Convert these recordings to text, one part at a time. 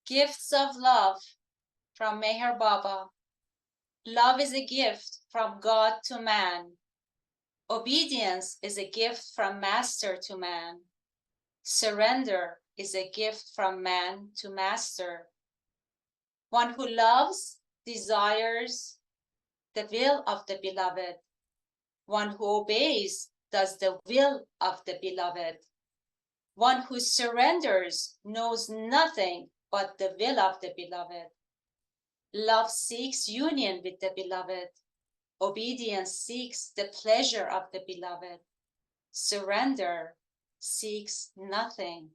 Gifts of love from Meher Baba. Love is a gift from God to man. Obedience is a gift from master to man. Surrender is a gift from man to master. One who loves desires the will of the beloved. One who obeys does the will of the beloved. One who surrenders knows nothing but the will of the beloved. Love seeks union with the beloved. Obedience seeks the pleasure of the beloved. Surrender seeks nothing.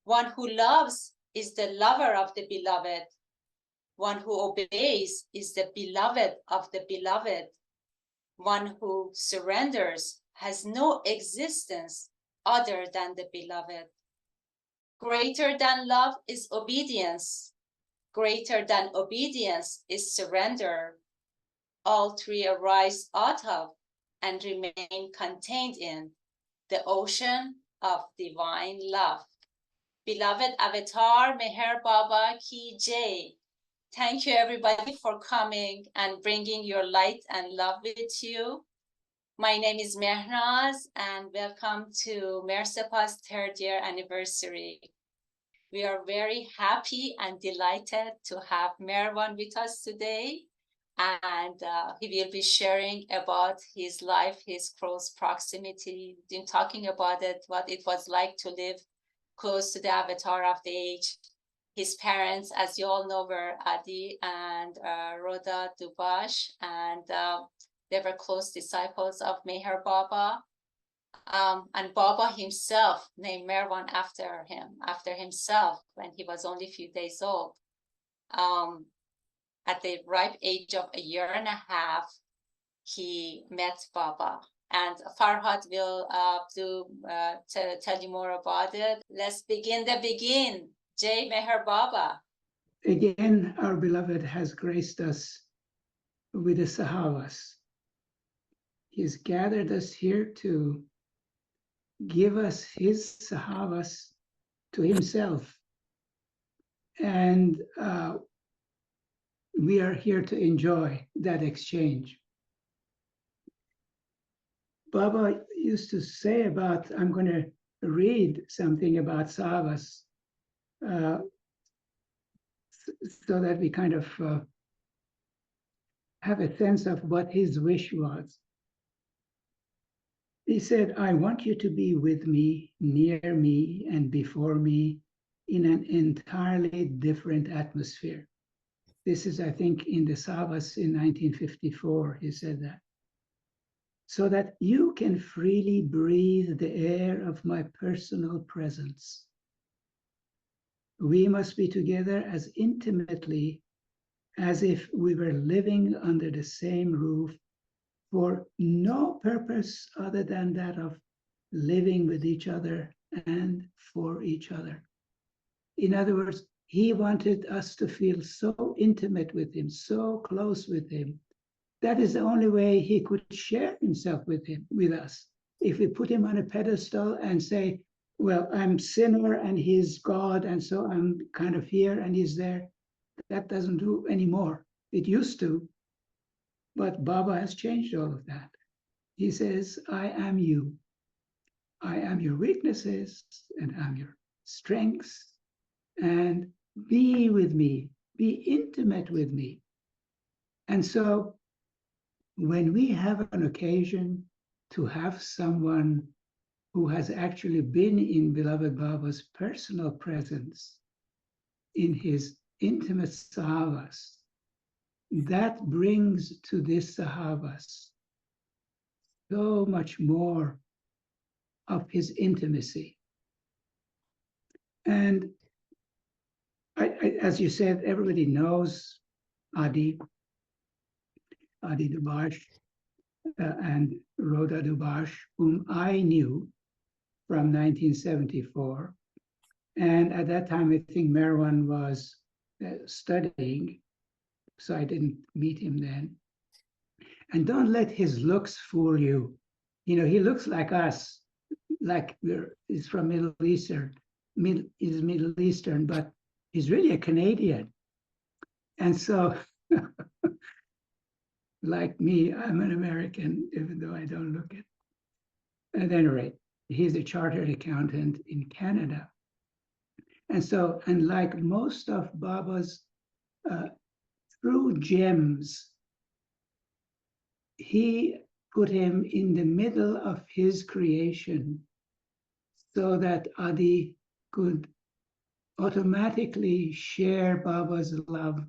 One who loves is the lover of the beloved. One who obeys is the beloved of the beloved. One who surrenders has no existence other than the beloved. Greater than love is obedience. Greater than obedience is surrender. All three arise out of and remain contained in the ocean of divine love. Beloved Avatar Meher Baba Ki Jai. Thank you everybody for coming and bringing your light and love with you. My name is Mehnaz and welcome to MeherSepas 3rd year anniversary. We are very happy and delighted to have Merwan with us today. And he will be sharing about his life, his close proximity, in talking about it, what it was like to live close to the avatar of the age. His parents, as you all know, were Adi and Rhoda Dubash, and they were close disciples of Meher Baba. And Baba himself named Merwan after himself, when he was only a few days old. At the ripe age of 1.5 years, he met Baba. And Farhad will tell you more about it. Let's begin the begin. Jai Meher Baba. Again, our beloved has graced us with the Sahavas. He's gathered us here to give us his Sahavas to himself. And we are here to enjoy that exchange. Baba used to say about, I'm going to read something about Sahavas, so that we kind of have a sense of what his wish was. He said, I want you to be with me, near me, and before me in an entirely different atmosphere. This is, I think, in the Sahavas in 1954, he said that. So that you can freely breathe the air of my personal presence. We must be together as intimately as if we were living under the same roof for no purpose other than that of living with each other and for each other. In other words, he wanted us to feel so intimate with him, so close with him. That is the only way he could share himself with us. If we put him on a pedestal and say, well, I'm sinner and he's God, and so I'm kind of here and he's there, that doesn't do anymore. It used to, but Baba has changed all of that. He says, I am you. I am your weaknesses and I'm your strengths, and be with me, be intimate with me. And so when we have an occasion to have someone who has actually been in beloved Baba's personal presence, in his intimate Sahavas, that brings to this Sahavas so much more of his intimacy. And as you said, everybody knows Adi Dubash and Rhoda Dubash, whom I knew from 1974. And at that time, I think Merwan was studying, so I didn't meet him then. And don't let his looks fool you. You know, he looks like us, like he's from Middle Eastern, but he's really a Canadian. And so, like me, I'm an American, even though I don't look it. At any rate, he's a chartered accountant in Canada. And so, and like most of Baba's true gems, he put him in the middle of his creation so that Adi could automatically share Baba's love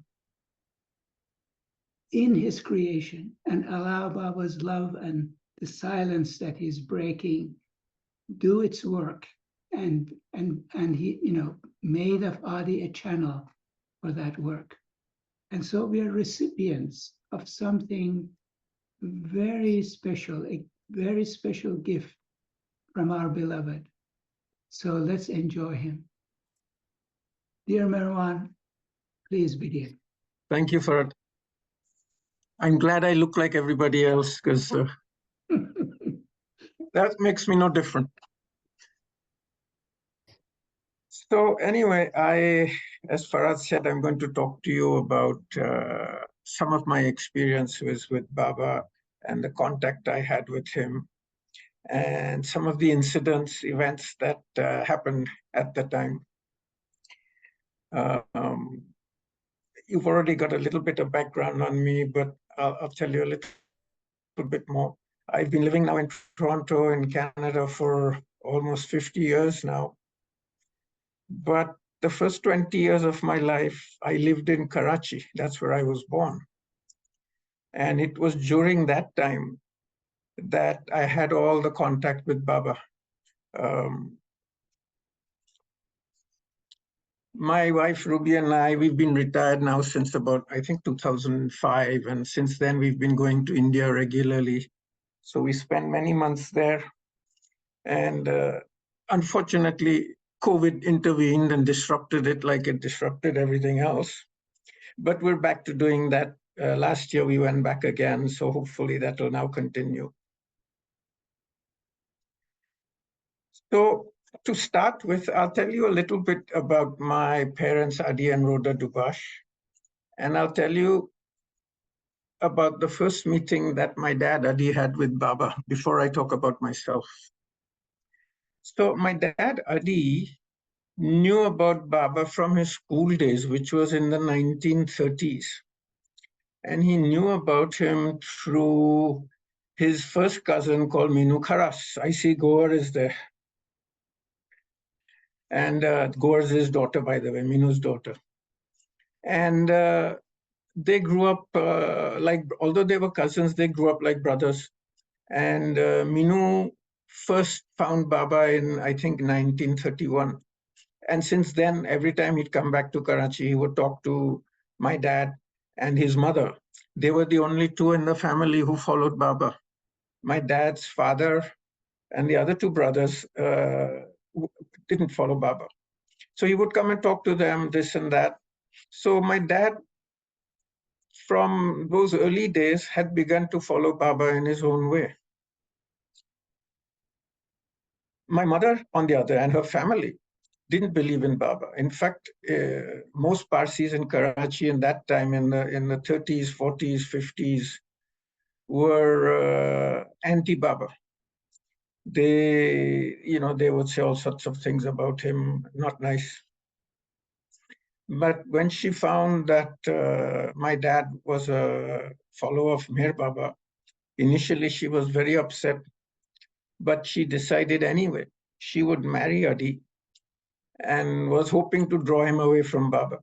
in his creation and allow Baba's love and the silence that he's breaking do its work. And he, made of Adi a channel for that work. And so we are recipients of something very special, a very special gift from our beloved. So let's enjoy him. Dear Merwan, please begin. Thank you, Farad. I'm glad I look like everybody else because that makes me no different. So anyway, as Farad said, I'm going to talk to you about some of my experiences with Baba and the contact I had with him and some of the events that happened at the time. You've already got a little bit of background on me, but I'll tell you a little bit more. I've been living now in Toronto in Canada for almost 50 years now. But the first 20 years of my life, I lived in Karachi. That's where I was born. And it was during that time that I had all the contact with Baba. My wife, Ruby, and I, we've been retired now since about, I think, 2005. And since then, we've been going to India regularly. So we spent many months there. And unfortunately, COVID intervened and disrupted it like it disrupted everything else. But we're back to doing that. Last year, we went back again. So hopefully that will now continue. So to start with, I'll tell you a little bit about my parents, Adi and Rhoda Dubash. And I'll tell you about the first meeting that my dad, Adi, had with Baba before I talk about myself. So my dad, Adi, knew about Baba from his school days, which was in the 1930s. And he knew about him through his first cousin called Minu Kharas. I see Gaur is there. And Gaur is his daughter, by the way, Minu's daughter. And they grew up although they were cousins, they grew up like brothers. And Minu first found Baba in, I think, 1931. And since then, every time he'd come back to Karachi, he would talk to my dad and his mother. They were the only two in the family who followed Baba. My dad's father and the other two brothers didn't follow Baba. So he would come and talk to them, this and that. So my dad, from those early days, had begun to follow Baba in his own way. My mother, on the other hand, her family, didn't believe in Baba. In fact, most Parsis in Karachi in that time, in the 30s, 40s, 50s, were anti-Baba. They would say all sorts of things about him, not nice. But when she found that my dad was a follower of Meher Baba, initially she was very upset, but she decided anyway she would marry Adi and was hoping to draw him away from Baba.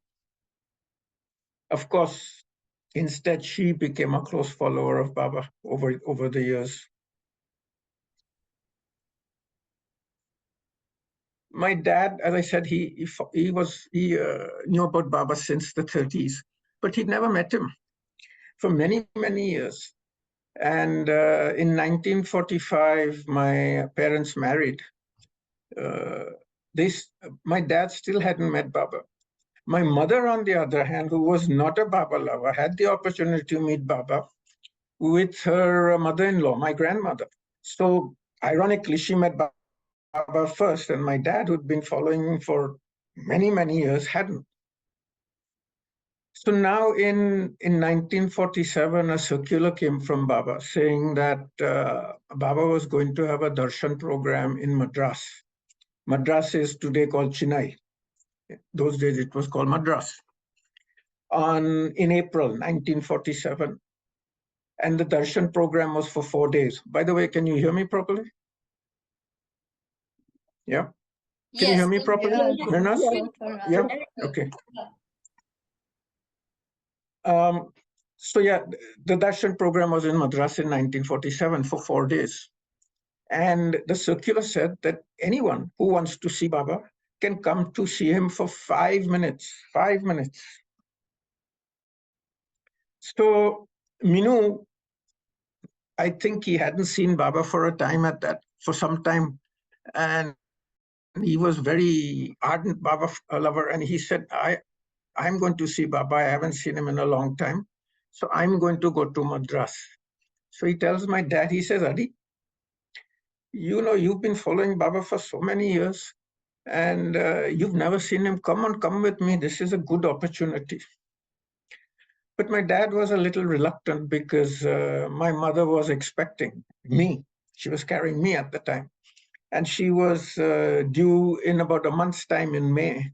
Of course, instead, she became a close follower of Baba over the years. My dad, as I said, he knew about Baba since the 30s, but he'd never met him for many, many years. And in 1945, my parents married. My dad still hadn't met Baba. My mother, on the other hand, who was not a Baba lover, had the opportunity to meet Baba with her mother-in-law, my grandmother. So ironically, she met Baba first, and my dad, who'd been following him for many, many years, hadn't. So now in 1947, a circular came from Baba saying that Baba was going to have a darshan program in Madras. Madras is today called Chennai. Those days it was called Madras. In April 1947. And the darshan program was for 4 days. By the way, can you hear me properly? Yeah? Can you hear Yes, me properly? Yeah, Menas? Yeah? Okay. So yeah, the darshan program was in Madras in 1947 for 4 days. And the circular said that anyone who wants to see Baba can come to see him for 5 minutes. 5 minutes. So Minu, I think he hadn't seen Baba for some time. And he was very ardent Baba lover. And he said, I'm going to see Baba. I haven't seen him in a long time. So I'm going to go to Madras. So he tells my dad, he says, Adi, you've been following Baba for so many years and you've never seen him. Come on, come with me. This is a good opportunity. But my dad was a little reluctant because my mother was expecting me. She was carrying me at the time. And she was due in about a month's time in May.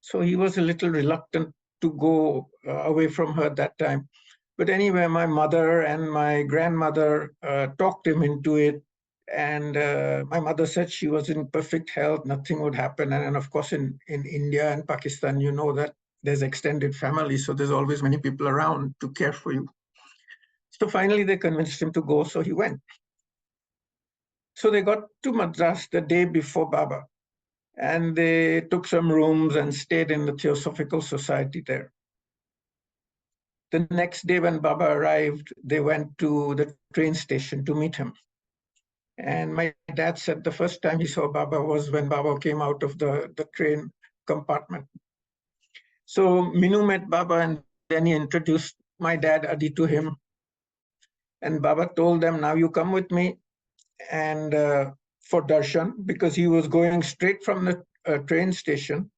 So he was a little reluctant to go away from her that time. But anyway, my mother and my grandmother talked him into it. And my mother said she was in perfect health, nothing would happen. And of course, in India and Pakistan, you know that there's extended family, so there's always many people around to care for you. So finally, they convinced him to go, so he went. So they got to Madras the day before Baba, and they took some rooms and stayed in the Theosophical Society there. The next day when Baba arrived, they went to the train station to meet him. And my dad said the first time he saw Baba was when Baba came out of the train compartment. So Minu met Baba and then he introduced my dad Adi to him. And Baba told them, now you come with me and for darshan, because he was going straight from the train station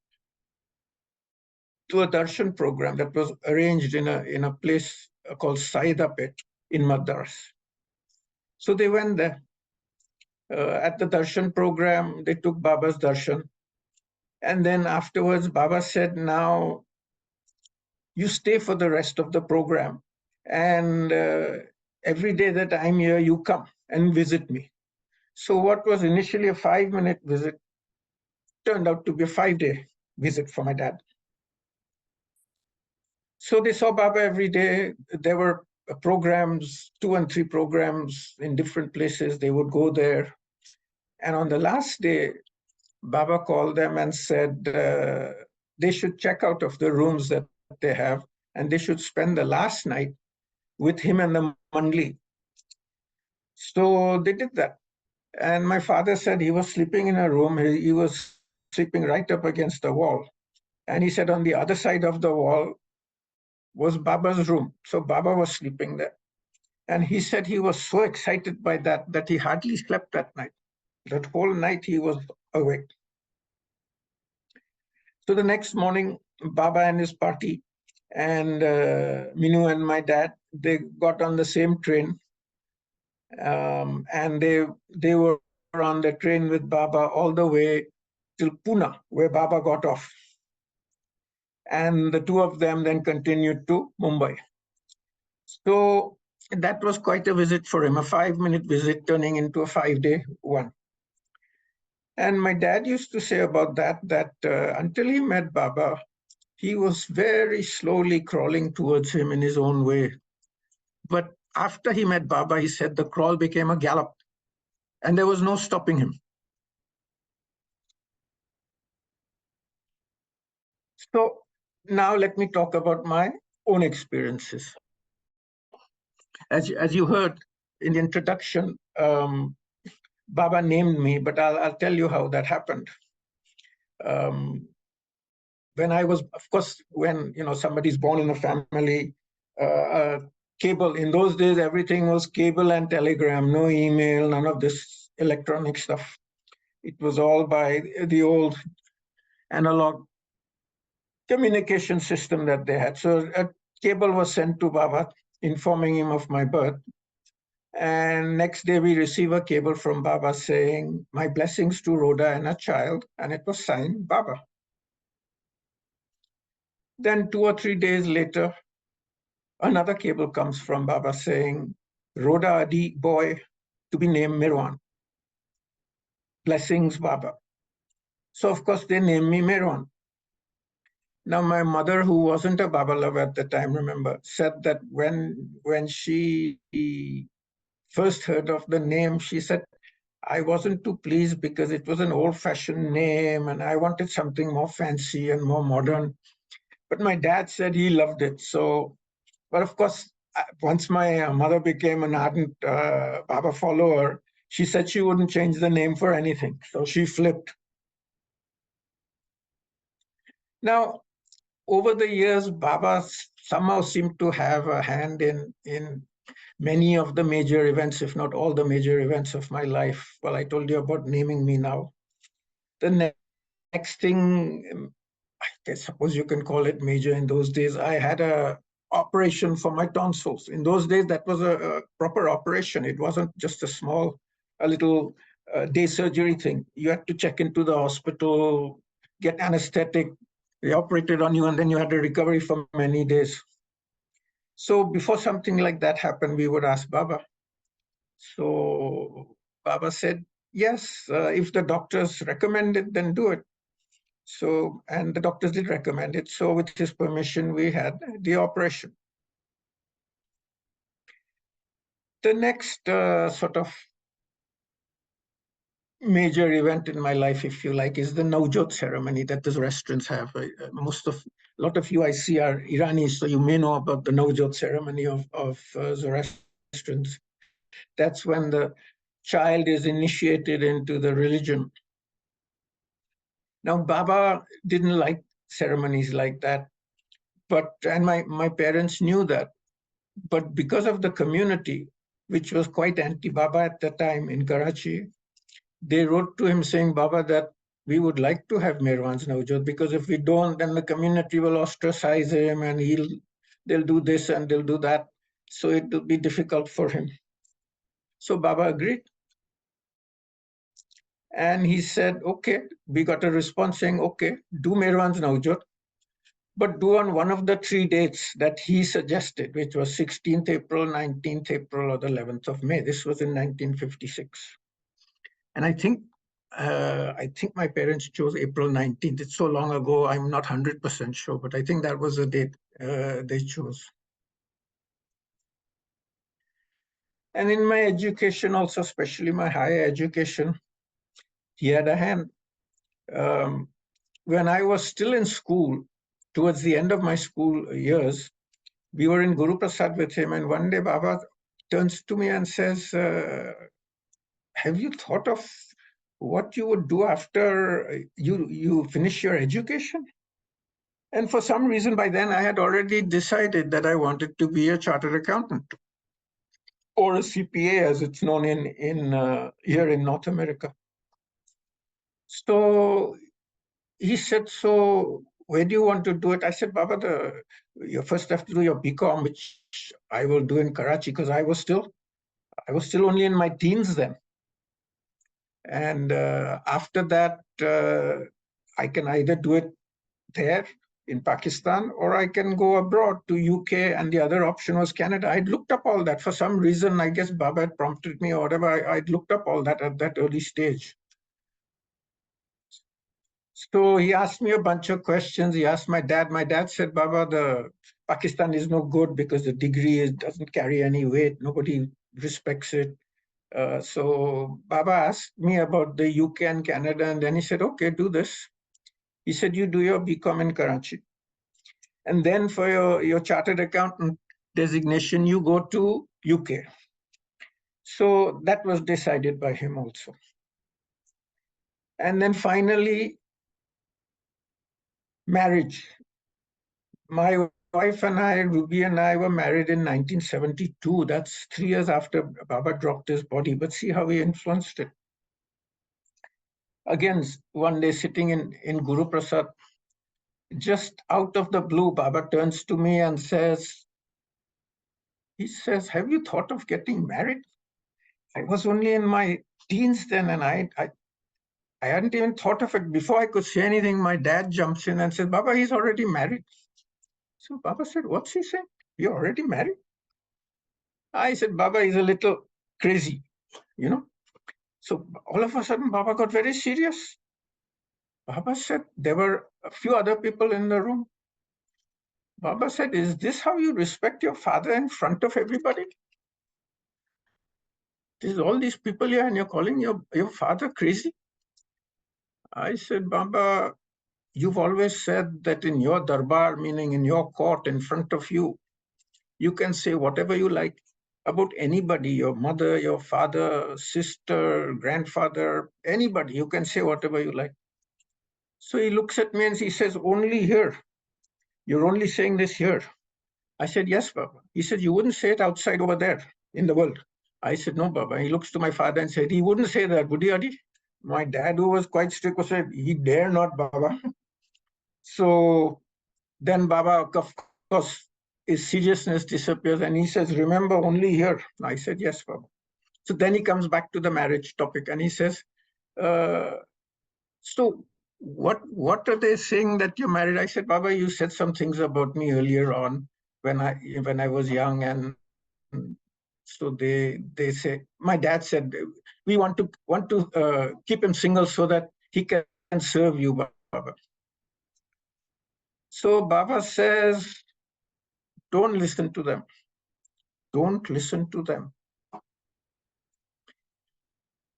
to a darshan program that was arranged in a place called Saidapet in Madras. So they went there. At the darshan program, they took Baba's darshan. And then afterwards, Baba said, now you stay for the rest of the program. And every day that I'm here, you come and visit me. So what was initially a 5-minute visit turned out to be a 5-day visit for my dad. So they saw Baba every day. There were programs, 2 and 3 programs in different places. They would go there. And on the last day, Baba called them and said they should check out of the rooms that they have and they should spend the last night with him and the Mandali. So they did that. And my father said he was sleeping in a room. He was sleeping right up against the wall. And he said on the other side of the wall was Baba's room. So Baba was sleeping there. And he said he was so excited by that he hardly slept that night. That whole night he was awake. So the next morning, Baba and his party and Minu and my dad, they got on the same train. And they were on the train with Baba all the way till Pune, where Baba got off. And the 2 of them then continued to Mumbai. So that was quite a visit for him, a 5-minute visit turning into a 5-day one. And my dad used to say about that until he met Baba, he was very slowly crawling towards him in his own way. But after he met Baba, he said the crawl became a gallop and there was no stopping him. So now let me talk about my own experiences. As you heard in the introduction, Baba named me, but I'll tell you how that happened. When I was, of course, when somebody's born in a family, cable, in those days, everything was cable and telegram, no email, none of this electronic stuff. It was all by the old analog communication system that they had. So a cable was sent to Baba informing him of my birth. And next day we receive a cable from Baba saying, "My blessings to Rhoda and her child," and it was signed Baba. Then 2 or 3 days later, another cable comes from Baba saying, "Rhoda Adi boy to be named Merwan. Blessings, Baba." So of course they named me Merwan. Now my mother, who wasn't a Baba lover at the time, remember, said that when she first heard of the name, she said, "I wasn't too pleased because it was an old-fashioned name and I wanted something more fancy and more modern." But my dad said he loved it. So, but of course, once my mother became an ardent Baba follower, she said she wouldn't change the name for anything. So she flipped. Now, over the years, Baba somehow seemed to have a hand in many of the major events, if not all the major events of my life. Well, I told you about naming me now. The next thing, I suppose you can call it major in those days, I had a operation for my tonsils. In those days, that was a proper operation. It wasn't just a little day surgery thing. You had to check into the hospital, get anesthetic, they operated on you, and then you had a recovery for many days. So before something like that happened, we would ask Baba. So Baba said, yes, if the doctors recommend it, then do it. So, and the doctors did recommend it. So with his permission, we had the operation. The next sort of major event in my life, if you like, is the Navjot ceremony that the restaurants have. A lot of you I see are Iranis, so you may know about the Navjot ceremony of the restaurants. That's when the child is initiated into the religion. Now, Baba didn't like ceremonies like that, and my parents knew that. But because of the community, which was quite anti-Baba at the time in Karachi, they wrote to him saying, "Baba, that we would like to have Merwan's Navjot, because if we don't, then the community will ostracize him and they'll do this and they'll do that. So it will be difficult for him." So Baba agreed. And he said, okay, we got a response saying, okay, do Merwan's Navjot, but do on one of the 3 dates that he suggested, which was 16th April, 19th April, or the 11th of May. This was in 1956. And I think my parents chose April 19th. It's so long ago, I'm not 100% sure, but I think that was the date they chose. And in my education also, especially my higher education, he had a hand. When I was still in school, towards the end of my school years, we were in Guruprasad with him, and one day Baba turns to me and says, have you thought of what you would do after you finish your education? And for some reason, by then, I had already decided that I wanted to be a chartered accountant, or a CPA, as it's known here in North America. So he said, so where do you want to do it? I said, Baba, you first have to do your BCom, which I will do in Karachi, because I was still only in my teens then. And after that, I can either do it there in Pakistan, or I can go abroad to UK, and the other option was Canada. I'd looked up all that. For some reason, I guess Baba had prompted me or whatever, I'd looked up all that at that early stage. So he asked me a bunch of questions. He asked my dad. My dad said, Baba, the Pakistan is no good because the degree doesn't carry any weight. Nobody respects it. So Baba asked me about the UK and Canada, and then he said, okay, do this. He said, you do your BCom in Karachi. And then for your chartered accountant designation, you go to UK. So that was decided by him also. And then finally, marriage. My wife and I, Ruby and I, were married in 1972. That's 3 years after Baba dropped his body, but see how he influenced it. Again, one day sitting in Guruprasad, just out of the blue, Baba turns to me and says, have you thought of getting married? I was only in my teens then, and I hadn't even thought of it. Before I could say anything, my dad jumps in and says, Baba, he's already married. So Baba said, what's he saying? You're already married? I said, Baba, he's a little crazy, you know. So all of a sudden, Baba got very serious. Baba said, there were a few other people in the room. Baba said, is this how you respect your father in front of everybody? There's all these people here and you're calling your father crazy? I said, Baba, you've always said that in your darbar, meaning in your court in front of you, you can say whatever you like about anybody, your mother, your father, sister, grandfather, anybody, you can say whatever you like. So he looks at me and he says, only here. You're only saying this here. I said, yes, Baba. He said, you wouldn't say it outside over there in the world. I said, no, Baba. He looks to my father and said, he wouldn't say that, would he, Adi? My dad, who was quite strict, said, he dare not, Baba. So then Baba, of course, his seriousness disappears and he says, remember, only here. I said, yes, Baba. So then he comes back to the marriage topic and he says, so what are they saying that you're married? I said, Baba, you said some things about me earlier on when I was young, and so they say, my dad said, we want to keep him single so that he can serve you, Baba. So Baba says, don't listen to them. Don't listen to them.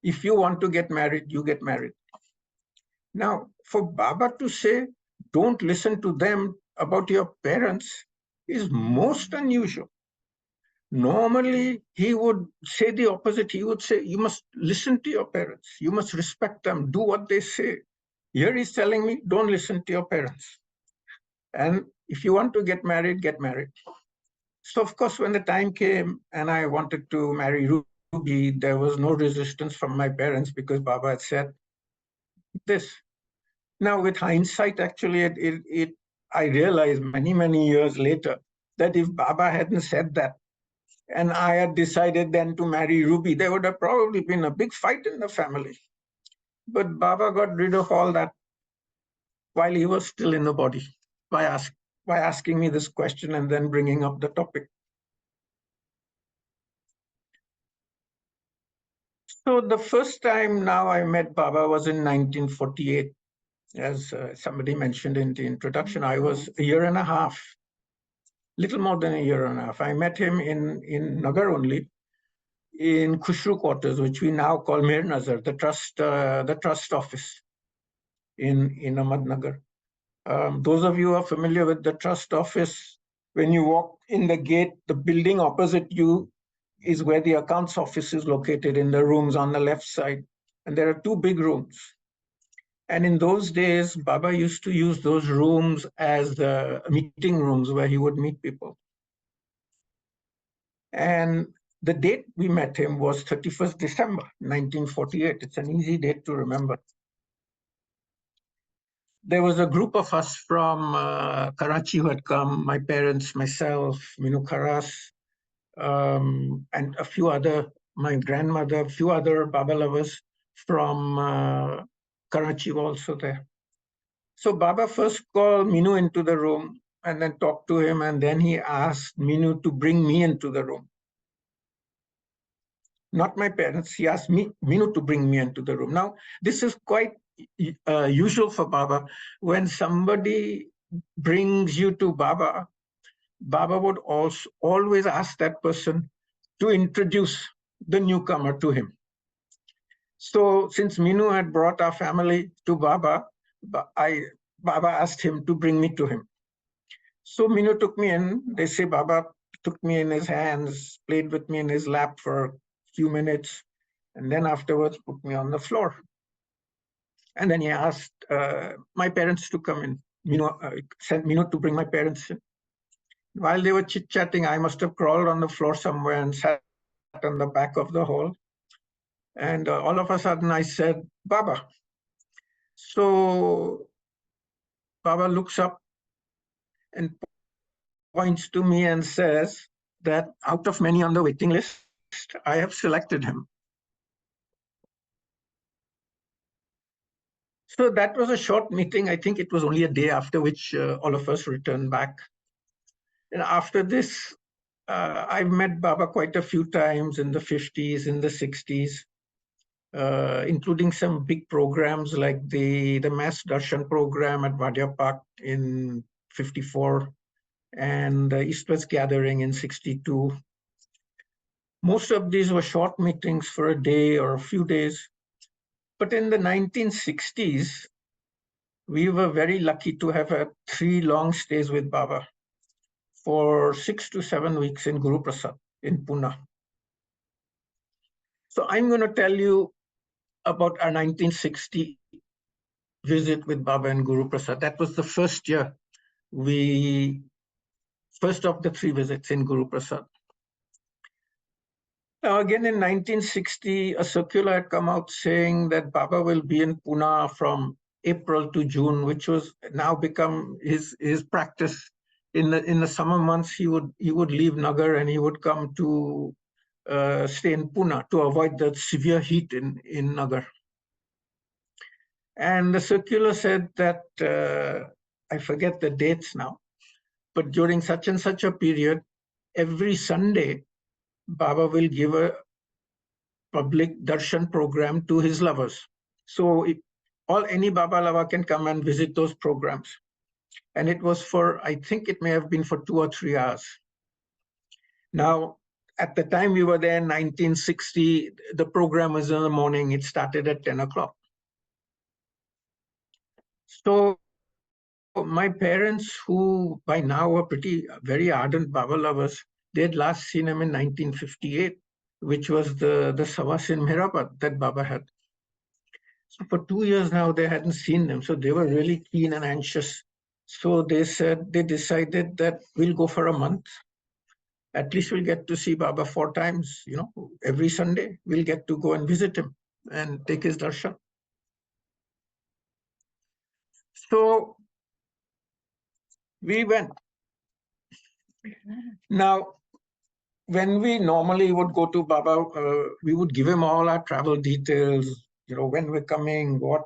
If you want to get married, you get married. Now, for Baba to say, don't listen to them about your parents is most unusual. Normally, he would say the opposite. He would say, you must listen to your parents. You must respect them. Do what they say. Here he's telling me, don't listen to your parents. And if you want to get married, get married. So, of course, when the time came and I wanted to marry Ruby, there was no resistance from my parents because Baba had said this. Now, with hindsight, actually, I realized many years later that if Baba hadn't said that, and I had decided then to marry Ruby, there would have probably been a big fight in the family. But Baba got rid of all that while he was still in the body by asking me this question and then bringing up the topic. So the first time now I met Baba was in 1948. As somebody mentioned in the introduction, I was a year and a half, little more than a year and a half. I met him in Nagar only, in Khushru quarters, which we now call Mir Nazar, the trust office in Ahmednagar. Those of you who are familiar with the trust office, when you walk in the gate, the building opposite you is where the accounts office is located, in the rooms on the left side. And there are two big rooms. And in those days, Baba used to use those rooms as meeting rooms where he would meet people. And the date we met him was 31st December, 1948. It's an easy date to remember. There was a group of us from Karachi who had come, my parents, myself, Minu Kharas, and a few other, my grandmother, a few other Baba lovers from Karachi were also there. So Baba first called Minu into the room and then talked to him, and then he asked Minu to bring me into the room. Not my parents, he asked Minu to bring me into the room. Now, this is quite usual for Baba. When somebody brings you to Baba, Baba would also always ask that person to introduce the newcomer to him. So since Minu had brought our family to Baba, Baba asked him to bring me to him. So Minu took me in. They say Baba took me in his hands, played with me in his lap for a few minutes, and then afterwards put me on the floor. And then he asked my parents to come in. Sent Minu to bring my parents in. While they were chit-chatting, I must have crawled on the floor somewhere and sat on the back of the hall. And all of a sudden I said, Baba. So Baba looks up and points to me and says that out of many on the waiting list, I have selected him. So that was a short meeting. I think it was only a day after which all of us returned back. And after this, I've met Baba quite a few times in the 50s, in the 60s, including some big programs like the Mass Darshan program at Wadia Park in 54 and the East-West Gathering in 62. Most of these were short meetings for a day or a few days. But in the 1960s, we were very lucky to have had 3 long stays with Baba for 6 to 7 weeks in Guruprasad in Pune. So I'm going to tell you about our 1960 visit with Baba and Guruprasad. That was the first year first of the 3 visits in Guruprasad. Now, again, in 1960, a circular had come out saying that Baba will be in Pune from April to June, which was now become his practice. In the summer months, he would leave Nagar and he would come to stay in Pune to avoid the severe heat in Nagar. And the circular said that, I forget the dates now, but during such and such a period, every Sunday, Baba will give a public darshan program to his lovers. So any Baba lover can come and visit those programs. And it was I think it may have been for 2 or 3 hours. Now, at the time we were there in 1960, the program was in the morning. It started at 10 o'clock. So my parents, who by now were very ardent Baba lovers, they had last seen him in 1958, which was the Savas in Meherabad that Baba had. So for 2 years now, they hadn't seen them. So they were really keen and anxious. So they decided that we'll go for a month. At least we'll get to see Baba 4 times, every Sunday. We'll get to go and visit him and take his darshan. So we went. Now, when we normally would go to Baba, we would give him all our travel details, when we're coming, what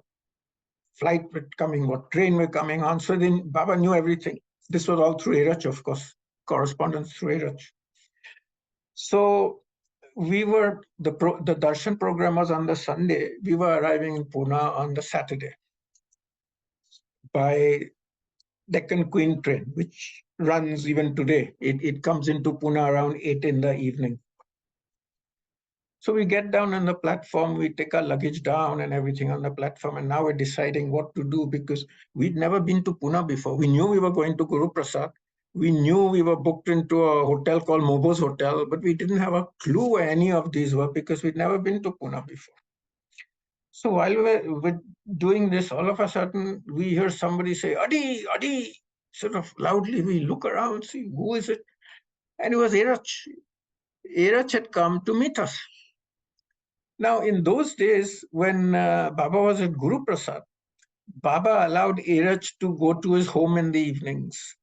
flight we're coming, what train we're coming on. So then Baba knew everything. This was all through Erach, of course, correspondence through Erach. So we were, the darshan program was on the Sunday. We were arriving in Pune on the Saturday by Deccan Queen train, which runs even today. It comes into Pune around 8 in the evening. So we get down on the platform, we take our luggage down and everything on the platform, and now we're deciding what to do because we'd never been to Pune before. We knew we were going to Guruprasad. We knew we were booked into a hotel called Mobo's Hotel, but we didn't have a clue where any of these were because we'd never been to Pune before. So while we're doing this, all of a sudden, we hear somebody say, Adi, Adi, sort of loudly. We look around, see who is it? And it was Erach. Erach had come to meet us. Now, in those days, when Baba was at Guruprasad, Baba allowed Erach to go to his home in the evenings.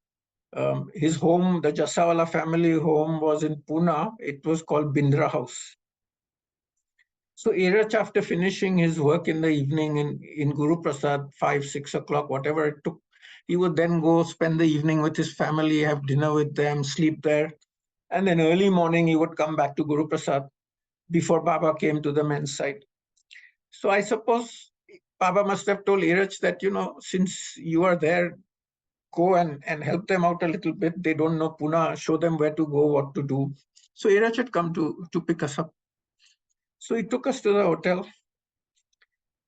His home, the Jasawala family home, was in Pune. It was called Bindra House. So Erach, after finishing his work in the evening in Guruprasad, 5, 6 o'clock, whatever it took, he would then go spend the evening with his family, have dinner with them, sleep there. And then early morning, he would come back to Guruprasad before Baba came to the men's side. So I suppose Baba must have told Erach that, since you are there, go and help them out a little bit. They don't know Pune, show them where to go, what to do. So Erach had come to pick us up. So he took us to the hotel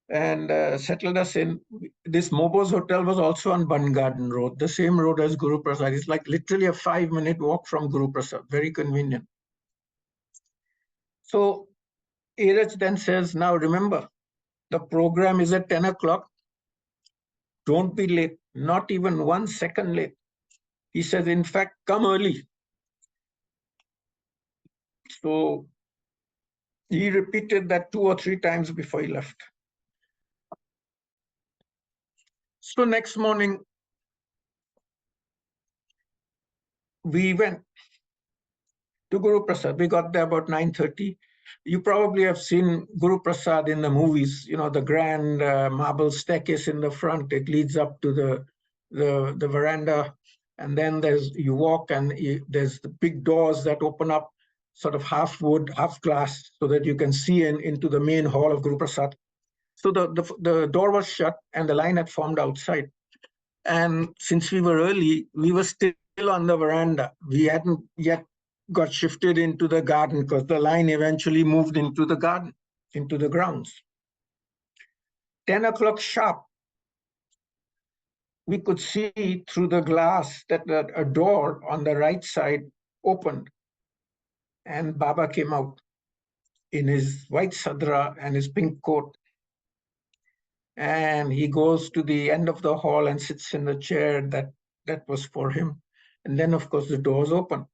and settled us in. This Mobo's Hotel was also on Bun Garden Road, the same road as Guruprasad. It's like literally a 5-minute walk from Guruprasad, very convenient. So Erach then says, now remember, the program is at 10 o'clock. Don't be late, not even 1 second late. He says, in fact, come early. So he repeated that 2 or 3 times before he left. So next morning, we went to Guruprasad. We got there about 9:30. You probably have seen Guruprasad in the movies, you know, the grand marble staircase in the front. It leads up to the veranda. And then you walk and there's the big doors that open up, sort of half wood, half glass, so that you can see into the main hall of Guruprasad. So the door was shut and the line had formed outside. And since we were early, we were still on the veranda. We hadn't yet got shifted into the garden because the line eventually moved into the garden, into the grounds. 10 o'clock sharp, we could see through the glass that a door on the right side opened. And Baba came out in his white sadra and his pink coat. And he goes to the end of the hall and sits in the chair that was for him. And then, of course, the doors open.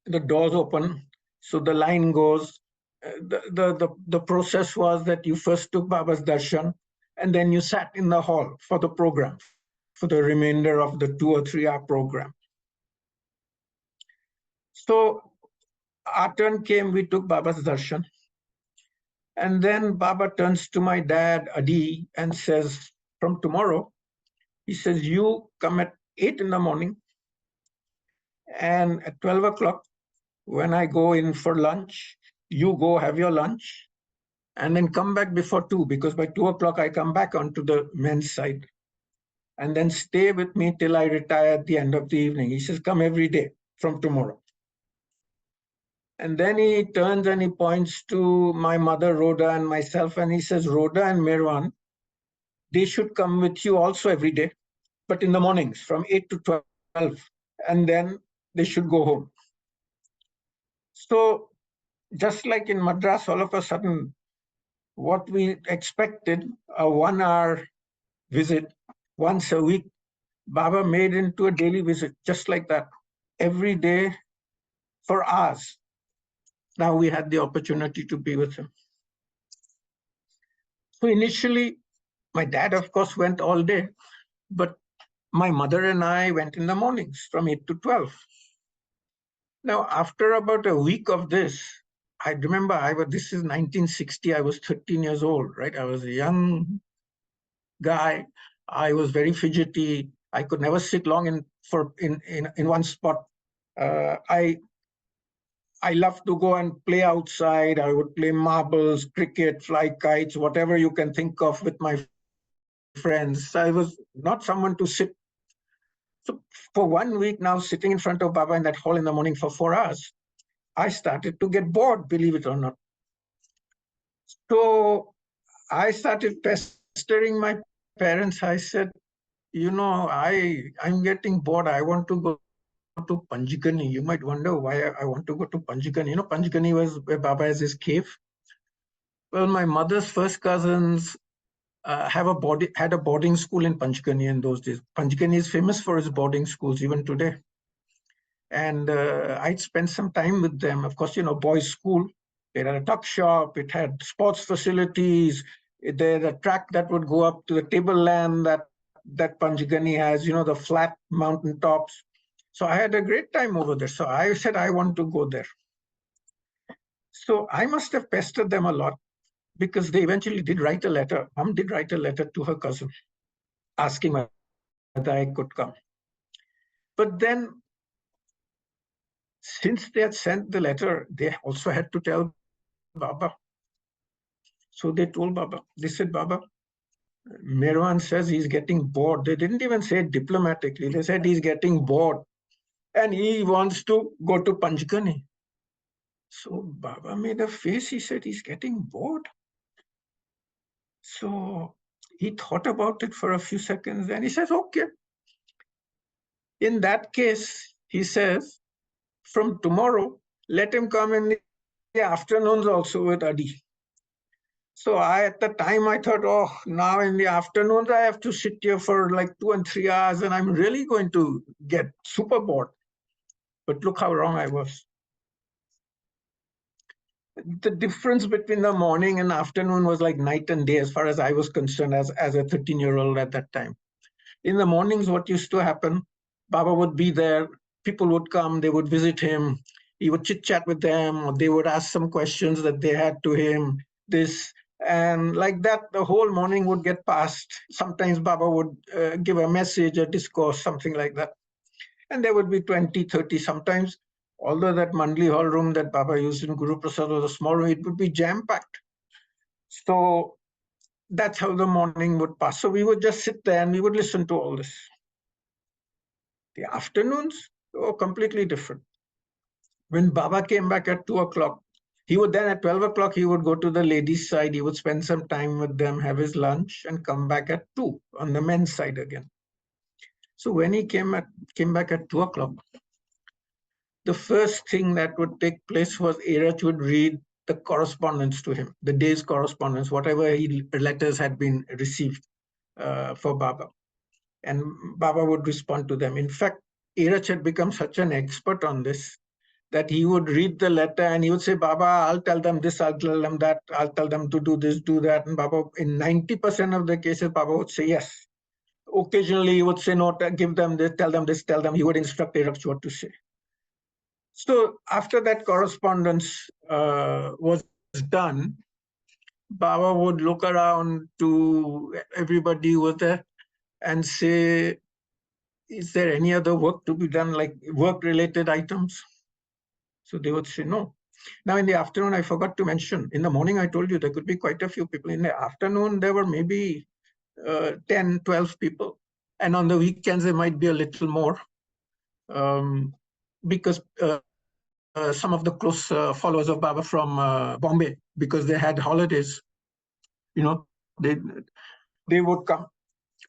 The doors open, so the line goes. The process was that you first took Baba's darshan, and then you sat in the hall for the program, for the remainder of the 2 or 3 hour program. So our turn came, we took Baba's darshan. And then Baba turns to my dad, Adi, and says, from tomorrow, he says, you come at 8 in the morning, and at 12 o'clock, when I go in for lunch, you go have your lunch, and then come back before 2, because by 2 o'clock, I come back onto the men's side. And then stay with me till I retire at the end of the evening. He says, come every day from tomorrow. And then he turns and he points to my mother, Rhoda, and myself, and he says, Rhoda and Merwan, they should come with you also every day, but in the mornings from 8 to 12, and then they should go home. So just like in Madras, all of a sudden, what we expected, a 1 hour visit once a week, Baba made into a daily visit, just like that, every day for hours. Now we had the opportunity to be with him. So initially, my dad, of course, went all day, but my mother and I went in the mornings from 8 to 12. Now, after about a week of this, I remember this is 1960, I was 13 years old, right? I was a young guy. I was very fidgety. I could never sit long in one spot. I love to go and play outside. I would play marbles, cricket, fly kites, whatever you can think of with my friends. I was not someone to sit. So for 1 week now, sitting in front of Baba in that hall in the morning for 4 hours, I started to get bored, believe it or not. So I started pestering my parents. I said, you know, I'm getting bored. I want to go to Panjikani. You might wonder why I want to go to Panjikani. You know, Panjikani was where Baba has his cave. Well, my mother's first cousins had a boarding school in Panjikani in those days. Panjikani is famous for its boarding schools even today. And I'd spent some time with them. Of course, you know, boys' school. It had a tuck shop. It had sports facilities. It had a track that would go up to the tableland that Panjikani has. You know, the flat mountain tops. So I had a great time over there. So I said I want to go there. So I must have pestered them a lot, because they eventually did write a letter. Mom did write a letter to her cousin asking whether I could come. But then, since they had sent the letter, they also had to tell Baba. So they told Baba. They said, Baba, Merwan says he's getting bored. They didn't even say it diplomatically. They said he's getting bored and he wants to go to Panjikani. So Baba made a face. He said, he's getting bored. So he thought about it for a few seconds and he says, okay. In that case, he says, from tomorrow, let him come in the afternoons also with Adi. So at the time, I thought, oh, now in the afternoons, I have to sit here for like 2 and 3 hours and I'm really going to get super bored. But look how wrong I was. The difference between the morning and afternoon was like night and day as far as I was concerned as a 13-year-old at that time. In the mornings, what used to happen, Baba would be there people would come, they would visit him, he would chit chat with them, or they would ask some questions that they had to him, this. And like that, the whole morning would get passed. Sometimes Baba would give a message, a discourse, something like that. And there would be 20, 30 sometimes. Although that Mandali hall room that Baba used in Guruprasad was a small room, it would be jam-packed. So that's how the morning would pass. So we would just sit there and we would listen to all this. The afternoons were completely different. When Baba came back at 2 o'clock, he would then at 12 o'clock, he would go to the ladies' side, he would spend some time with them, have his lunch, and come back at 2 on the men's side again. So when he came back at 2 o'clock, the first thing that would take place was Erach would read the correspondence to him, the day's correspondence, whatever letters had been received for Baba. And Baba would respond to them. In fact, Erach had become such an expert on this that he would read the letter and he would say, Baba, I'll tell them this, I'll tell them that, I'll tell them to do this, do that. And Baba, in 90% of the cases, Baba would say yes. Occasionally, he would say, no, give them this, tell them this, tell them. He would instruct Erach what to say. So after that correspondence was done, Baba would look around to everybody who was there and say, is there any other work to be done, like work-related items? So they would say no. Now in the afternoon, I forgot to mention, in the morning, I told you there could be quite a few people. In the afternoon, there were maybe 10, 12 people. And on the weekends, there might be a little more because some of the close followers of Baba from Bombay, because they had holidays, they would come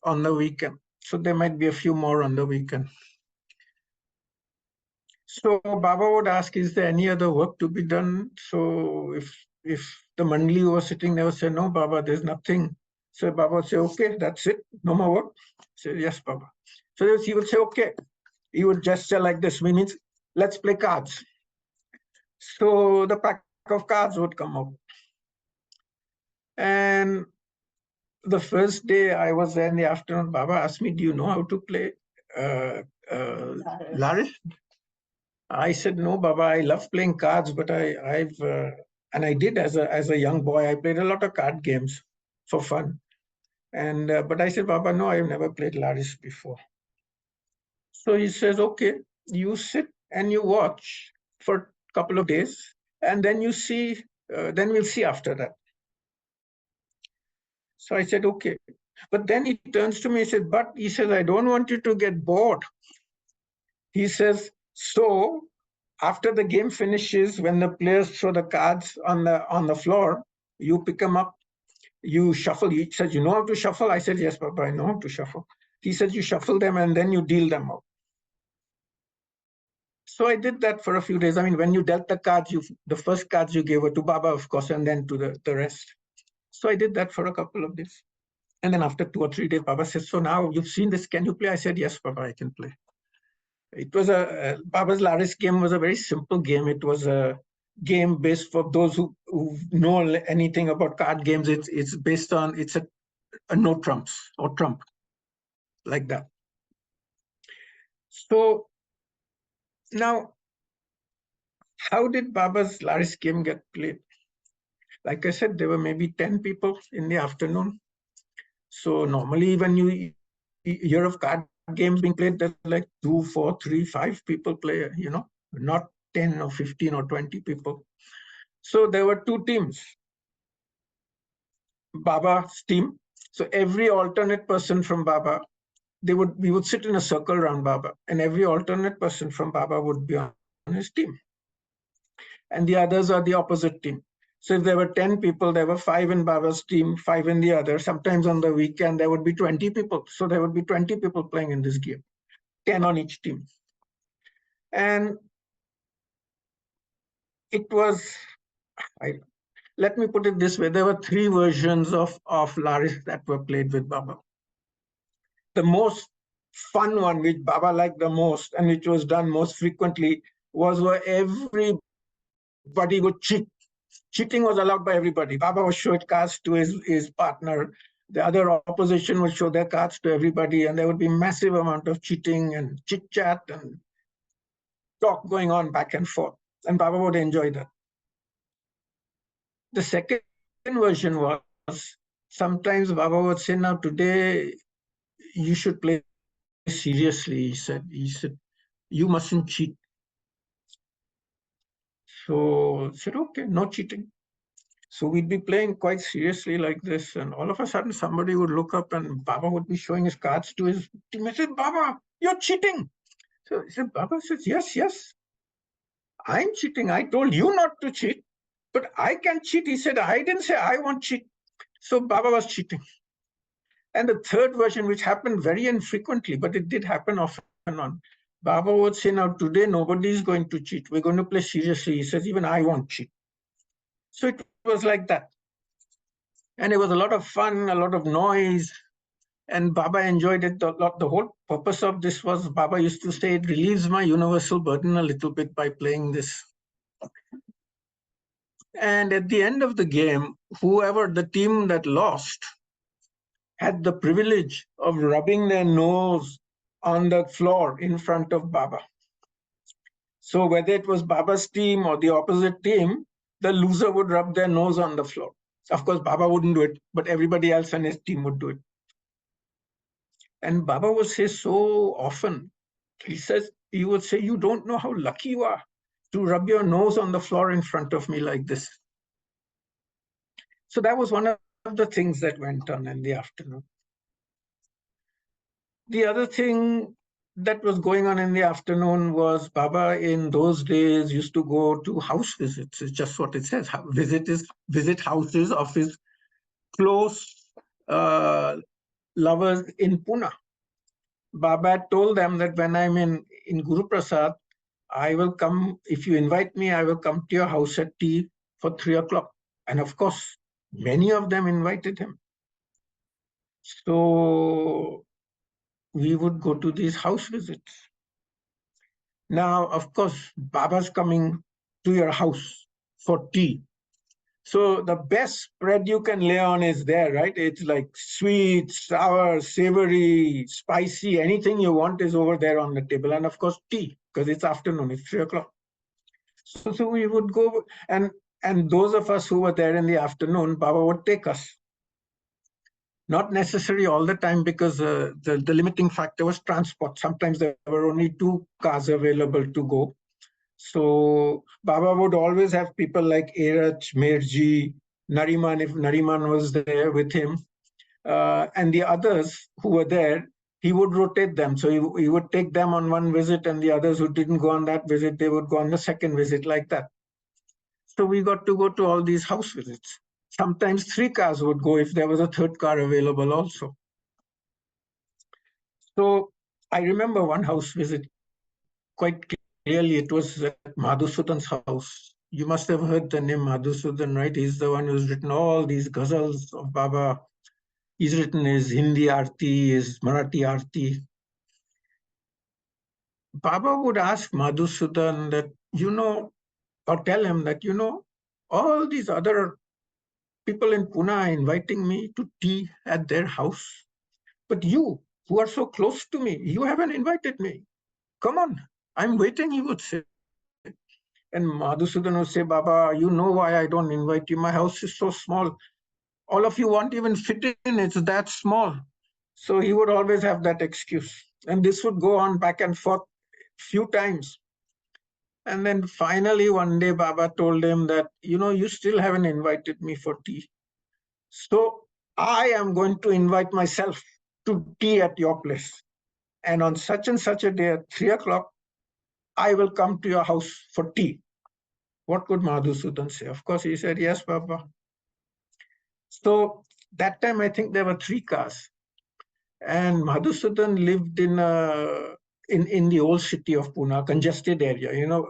on the weekend. So there might be a few more on the weekend. So Baba would ask, is there any other work to be done? So if the Mandali was sitting there, would say, no, Baba, there's nothing. So Baba would say, okay, that's it, no more work. Say, yes, Baba. So he would say, okay. He would gesture like this, means let's play cards. So the pack of cards would come out. And the first day I was there in the afternoon, Baba asked me, do you know how to play Laris? I said, no, Baba, I love playing cards, but I've and I did as a young boy, I played a lot of card games for fun. And but I said, Baba, no, I've never played Laris before. So he says, okay, you sit and you watch for a couple of days, and then you see, then we'll see after that. So I said, okay. But then he turns to me, he said, but he says, I don't want you to get bored. He says, so after the game finishes, when the players throw the cards on the floor, you pick them up, you shuffle. He says, you know how to shuffle? I said, yes, Papa, I know how to shuffle. He says, you shuffle them and then you deal them out. So I did that for a few days. I mean, when you dealt the cards, the first cards you gave were to Baba, of course, and then to the rest. So I did that for a couple of days. And then after 2 or 3 days, Baba says, so now you've seen this, can you play? I said, yes, Baba, I can play. It was Baba's Laris game was a very simple game. It was a game based, for those who know anything about card games, it's based on, it's a no trumps or trump, like that. So now, how did Baba's Laris game get played? Like I said, there were maybe 10 people in the afternoon. So normally when you hear of card games being played, there's like 2, 4, 3, 5 people play, not 10 or 15 or 20 people. So there were 2 teams. Baba's team. So every alternate person from Baba, we would sit in a circle around Baba, and every alternate person from Baba would be on his team. And the others are the opposite team. So if there were 10 people, there were 5 in Baba's team, 5 in the other. Sometimes on the weekend, there would be 20 people. So there would be 20 people playing in this game, 10 on each team. And it was, let me put it this way, there were 3 versions of Laris that were played with Baba. The most fun one, which Baba liked the most, and which was done most frequently, was where everybody would cheat. Cheating was allowed by everybody. Baba would show cards to his partner. The other opposition would show their cards to everybody, and there would be massive amount of cheating and chit-chat. And talk going on back and forth. And Baba would enjoy that. The second version was sometimes Baba would say, now today you should play seriously. He said, you mustn't cheat. So I said, okay, no cheating. So we'd be playing quite seriously like this, and all of a sudden somebody would look up and Baba would be showing his cards to his team. I said, Baba, you're cheating. So he said, Baba says, yes, I'm cheating. I told you not to cheat, but I can cheat. He said, I didn't say I won't cheat. So Baba was cheating. And the third version, which happened very infrequently, but it did happen off and on. Baba would say, now today nobody is going to cheat. We're going to play seriously. He says, even I won't cheat. So it was like that. And it was a lot of fun, a lot of noise. And Baba enjoyed it a lot. The whole purpose of this was, Baba used to say, it relieves my universal burden a little bit by playing this. And at the end of the game, whoever the team that lost had the privilege of rubbing their nose on the floor in front of Baba. So whether it was Baba's team or the opposite team, the loser would rub their nose on the floor. Of course, Baba wouldn't do it, but everybody else and his team would do it. And Baba would say so often, he would say, you don't know how lucky you are to rub your nose on the floor in front of me like this. So that was one of the things that went on in the afternoon. The other thing that was going on in the afternoon was Baba in those days used to go to house visits. It's just what it says. Visit houses of his close lovers in Pune. Baba told them that when I'm in Guruprasad, I will come, if you invite me, I will come to your house at tea for 3 o'clock. And of course, many of them invited him. So we would go to these house visits. Now, of course, Baba's coming to your house for tea. So the best spread you can lay on is there, right? It's like sweet, sour, savory, spicy, anything you want is over there on the table. And of course, tea, because it's afternoon, it's 3 o'clock. So we would go, and those of us who were there in the afternoon, Baba would take us. Not necessarily all the time, because the limiting factor was transport. Sometimes there were only 2 cars available to go. So Baba would always have people like Erach, Mirji, Nariman, if Nariman was there with him, and the others who were there, he would rotate them. So he would take them on one visit, and the others who didn't go on that visit, they would go on the second visit, like that. So we got to go to all these house visits. Sometimes 3 cars would go if there was a 3rd car available also. So I remember one house visit quite clearly. It was at Madhusudan's house. You must have heard the name Madhusudan, right? He's the one who's written all these ghazals of Baba. He's written his Hindi Aarti, his Marathi Aarti. Baba would ask Madhusudan that, or tell him that, all these other people in Pune are inviting me to tea at their house. But you, who are so close to me, you haven't invited me. Come on, I'm waiting, he would say. And Madhusudan would say, Baba, you know why I don't invite you. My house is so small. All of you won't even fit in. It's that small. So he would always have that excuse. And this would go on back and forth few times. And then finally, one day, Baba told him that, you still haven't invited me for tea. So I am going to invite myself to tea at your place. And on such and such a day at 3 o'clock, I will come to your house for tea. What could Madhusudan say? Of course, he said, yes, Baba. So that time, I think there were 3 cars. And Madhusudan lived in the old city of Pune, congested area.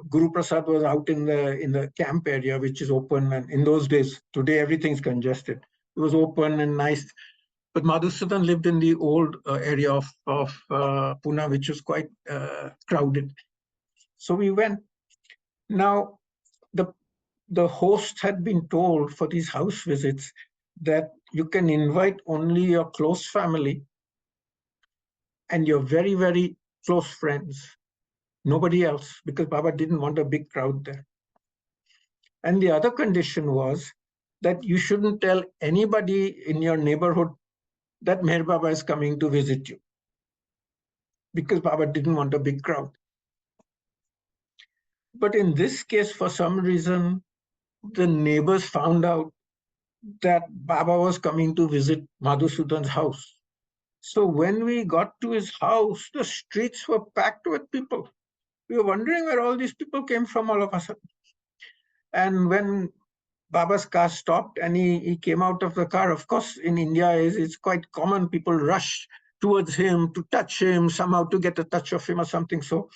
Guruprasad was out in the camp area, which is open. And in those days, today everything's congested. It was open and nice. But Madhusudan lived in the old area of Pune, which was quite crowded. So we went. Now, the host had been told for these house visits that you can invite only your close family and your very, very close friends. nobody else, because Baba didn't want a big crowd there. And the other condition was that you shouldn't tell anybody in your neighborhood that Meher Baba is coming to visit you, because Baba didn't want a big crowd. But in this case, for some reason, the neighbors found out that Baba was coming to visit Madhusudan's house. So when we got to his house, the streets were packed with people. We were wondering where all these people came from all of a sudden. And when Baba's car stopped and he came out of the car, of course, in India, it's quite common. People rush towards him to touch him, somehow to get a touch of him or something. So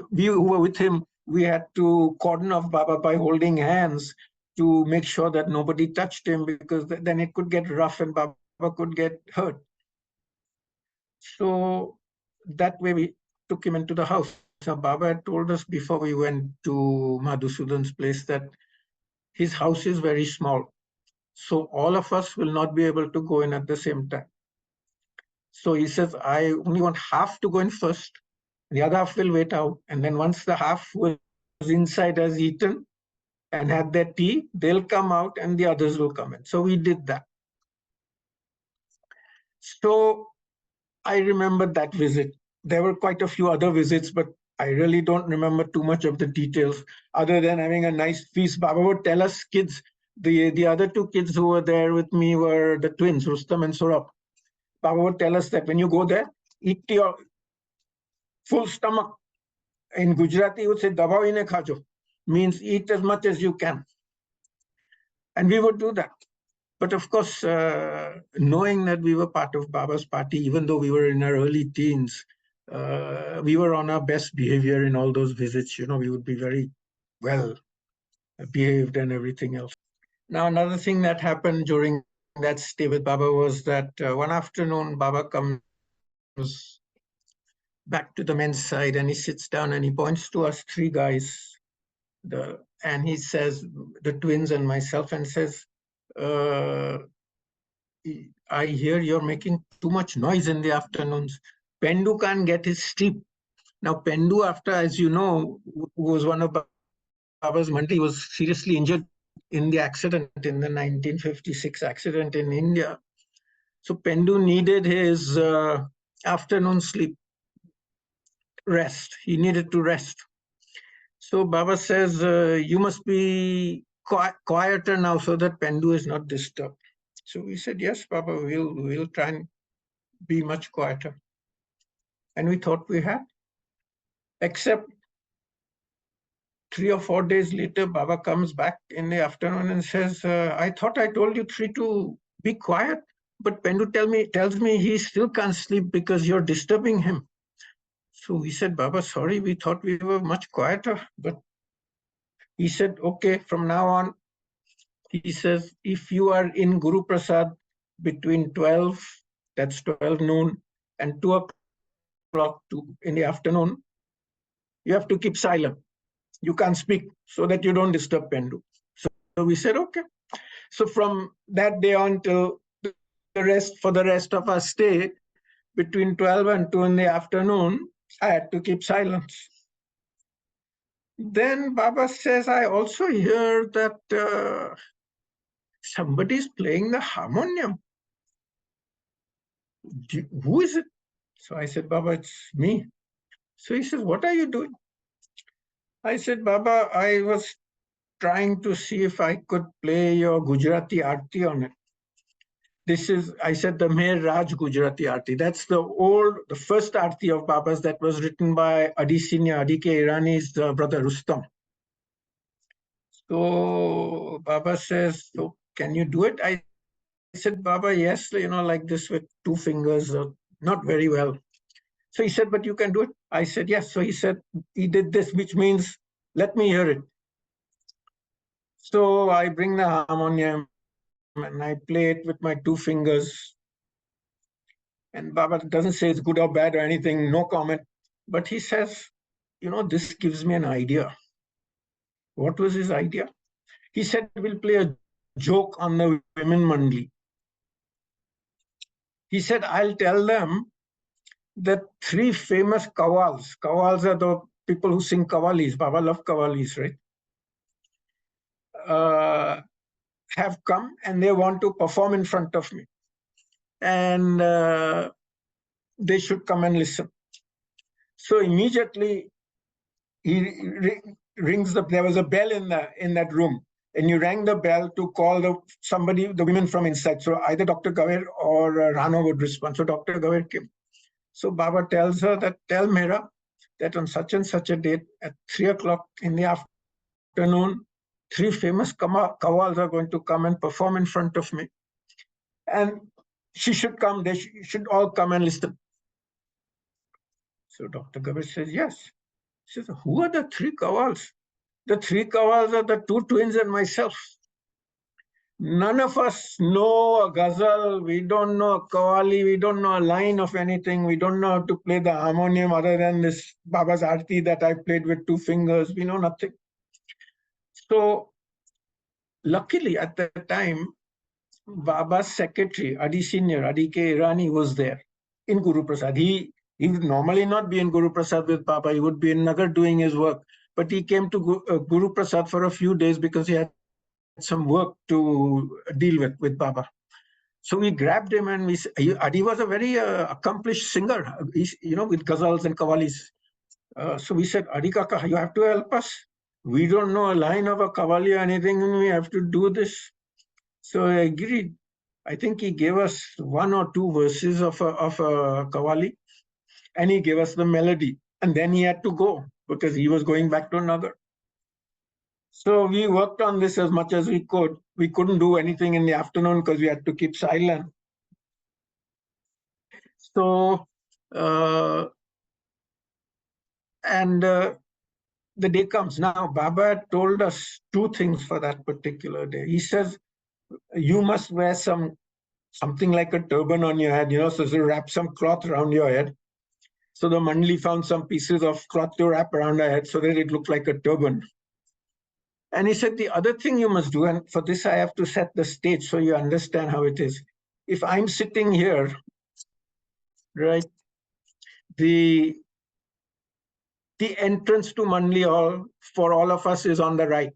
we who were with him, we had to cordon off Baba by holding hands to make sure that nobody touched him, because then it could get rough and Baba could get hurt. So that way we took him into the house. So Baba had told us before we went to Madhusudan's place that his house is very small. So all of us will not be able to go in at the same time. So he says, I only want half to go in first. The other half will wait out. And then once the half was inside has eaten and had their tea, they'll come out and the others will come in. So we did that. So I remember that visit. There were quite a few other visits, but I really don't remember too much of the details, other than having a nice feast. Baba would tell us kids, the other two kids who were there with me were the twins, Rustam and Saurabh. Baba would tell us that when you go there, eat your full stomach. In Gujarati, he would say, "Dabao ine khajo," means eat as much as you can. And we would do that. But of course, knowing that we were part of Baba's party, even though we were in our early teens, we were on our best behavior in all those visits. You know, we would be very well behaved and everything else. Now, another thing that happened during that stay with Baba was that one afternoon, Baba comes back to the men's side and he sits down and he points to us three guys, and he says, the twins and myself, and says, I hear you're making too much noise in the afternoons. Pendu can't get his sleep. Now, Pendu, after, as you know, was one of Baba's Mandali, was seriously injured in the accident, in the 1956 accident in India. So Pendu needed his afternoon sleep, rest. He needed to rest. So Baba says, you must be quieter now so that Pendu is not disturbed. So we said, yes, Baba, we'll try and be much quieter. And we thought we had. Except 3 or 4 days later, Baba comes back in the afternoon and says, I thought I told you three to be quiet, but Pendu tells me he still can't sleep because you're disturbing him. So we said, Baba, sorry, we thought we were much quieter. But he said, okay, from now on, he says, if you are in Guruprasad between 12, that's 12 noon, and 2 o'clock in the afternoon, you have to keep silent. You can't speak so that you don't disturb Pendu. So we said, okay. So from that day on till for the rest of our stay, between 12 and 2 in the afternoon, I had to keep silence. Then Baba says, I also hear that somebody's playing the harmonium. Who is it? So I said, Baba, it's me. So he says, what are you doing? I said, Baba, I was trying to see if I could play your Gujarati Aarti on it. This is, I said, the Meher Raj Gujarati Aarti. That's the first Aarti of Baba's that was written by Adi Senior, Adi K. Irani's brother Rustam. So Baba says, so can you do it? I said, Baba, yes, like this with 2 fingers, not very well. So he said, but you can do it. I said, yes. So he said, he did this, which means, let me hear it. So I bring the harmonium and I play it with my 2 fingers. And Baba doesn't say it's good or bad or anything, no comment. But he says, this gives me an idea. What was his idea? He said, we'll play a joke on the women Mandali. He said, I'll tell them that three famous qawwals. Qawwals are the people who sing qawwalis. Baba loved qawwalis, right? Have come and they want to perform in front of me. And they should come and listen. So immediately he rings there was a bell in that room, and you rang the bell to call the women from inside. So either Dr. Gaver or Rano would respond. So Dr. Gaver came. So Baba tells her that, tell Mehera that on such and such a date at 3 o'clock in the afternoon, three famous qawwals are going to come and perform in front of me. And she should come, they should all come and listen. So Dr. Gaver says, yes. She says, who are the three qawwals? The three qawwals are the two twins and myself. None of us know a ghazal, we don't know a qawwali, we don't know a line of anything, we don't know how to play the harmonium other than this Baba's Aarti that I played with 2 fingers, we know nothing. So luckily at that time, Baba's secretary, Adi Senior, Adi K. Irani was there in Guruprasad. He would normally not be in Guruprasad with Baba, he would be in Nagar doing his work. But he came to Guruprasad for a few days because he had some work to deal with Baba. So we grabbed him and Adi was a very accomplished singer, with ghazals and qawwalis. So we said, Adi Kaka, you have to help us. We don't know a line of a qawwali or anything, and we have to do this. So I agreed. I think he gave us 1 or 2 verses of a qawwali, and he gave us the melody. And then he had to go because he was going back to Nagar. So we worked on this as much as we could. We couldn't do anything in the afternoon because we had to keep silent. So, the day comes. Now, Baba had told us 2 things for that particular day. He says, you must wear something like a turban on your head, so wrap some cloth around your head. So the Mandali found some pieces of cloth to wrap around her head so that it looked like a turban. And he said, the other thing you must do, and for this I have to set the stage so you understand how it is. If I'm sitting here, right, the entrance to Mandali Hall for all of us is on the right.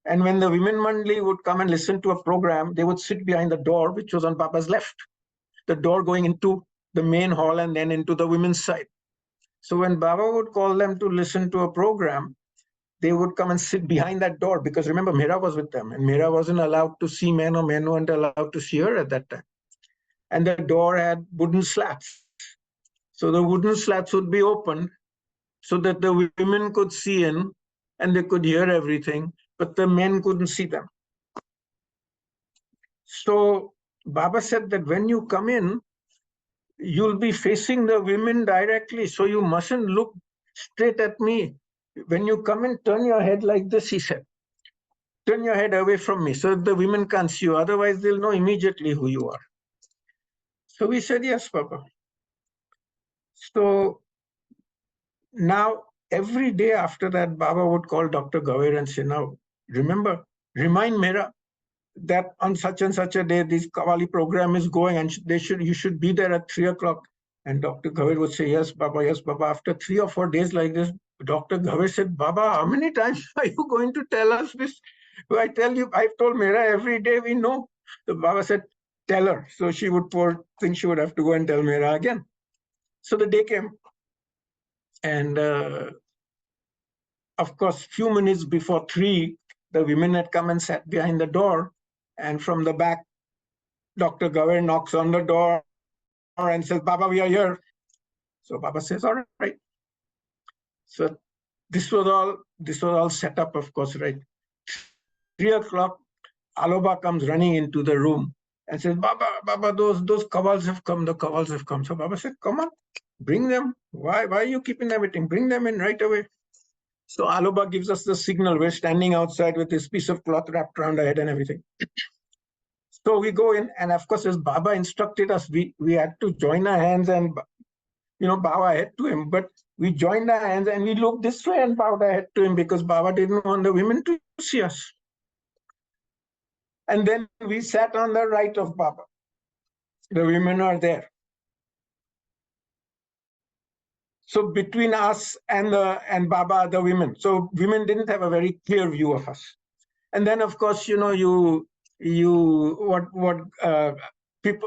And when the women Mandali would come and listen to a program, they would sit behind the door, which was on Baba's left, the door going into the main hall and then into the women's side. So when Baba would call them to listen to a program, they would come and sit behind that door because remember, Mehera was with them and Mehera wasn't allowed to see men or men weren't allowed to see her at that time. And the door had wooden slats. So the wooden slats would be opened so that the women could see in and they could hear everything, but the men couldn't see them. So Baba said that when you come in, you'll be facing the women directly. So you mustn't look straight at me. When you come in, turn your head like this, he said. Turn your head away from me so that the women can't see you. Otherwise, they'll know immediately who you are. So we said, yes, Papa. So now, every day after that, Baba would call Dr. Gaver and say, now, remember, remind Mehera that on such and such a day, this qawwali program is going and you should be there at 3 o'clock. And Dr. Gaver would say, yes, Baba, yes, Baba. After 3 or 4 days like this, Dr. Gaver said, Baba, how many times are you going to tell us this? I tell you, I've told Mehera every day we know. The Baba said, tell her. So she would think she would have to go and tell Mehera again. So the day came. And of course, few minutes before 3, the women had come and sat behind the door. And from the back, Dr. Gaver knocks on the door and says, Baba, we are here. So Baba says, all right. So this was all set up, of course, right? 3 o'clock, Aloba comes running into the room and says, Baba, those qawwals have come, the qawwals have come. So Baba said, come on, bring them. Why are you keeping them waiting? Bring them in right away. So Aloba gives us the signal. We're standing outside with this piece of cloth wrapped around our head and everything. So we go in, and of course, as Baba instructed us, we had to join our hands and, bow our head to him. But we joined our hands and we looked this way and bowed our head to him because Baba didn't want the women to see us. And then we sat on the right of Baba. The women are there. So between us and Baba, the women. So women didn't have a very clear view of us. And then, of course, people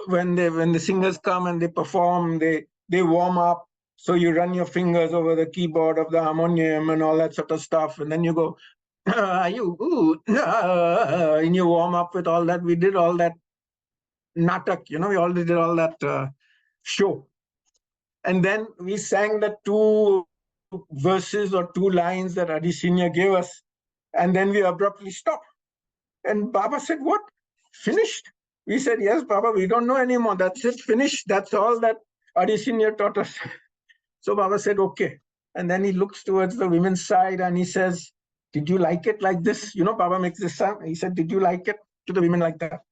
when the singers come and they perform, they warm up. So you run your fingers over the keyboard of the harmonium and all that sort of stuff, and then you go, and you warm up with all that. We did all that natak, we already did all that show, and then we sang the two verses or two lines that Adi Senior gave us, and then we abruptly stopped. And Baba said, "What? Finished?" We said, "Yes, Baba, we don't know anymore. That's it, finished. That's all that Adi Senior taught us." So Baba said, "Okay." And then he looks towards the women's side and he says, "Did you like it like this?" Baba makes this sound. He said, "Did you like it?" to the women like that.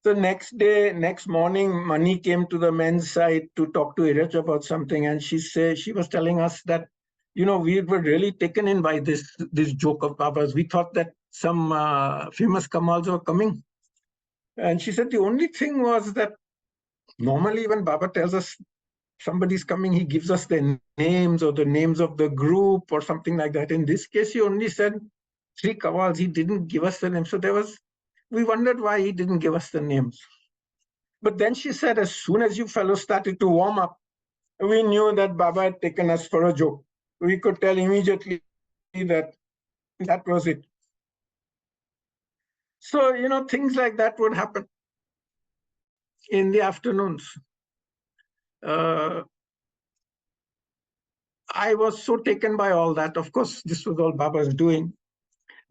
So next morning, Mani came to the men's side to talk to Iraj about something. And she was telling us that, we were really taken in by this joke of Baba's. We thought that some famous Kamals were coming. And she said the only thing was that normally when Baba tells us somebody's coming, he gives us their names or the names of the group or something like that. In this case, he only said 3 Kawals. He didn't give us the names. So we wondered why he didn't give us the names. But then she said, as soon as you fellows started to warm up, we knew that Baba had taken us for a joke. We could tell immediately that was it. So, things like that would happen in the afternoons. I was so taken by all that. Of course, this was all Baba's doing,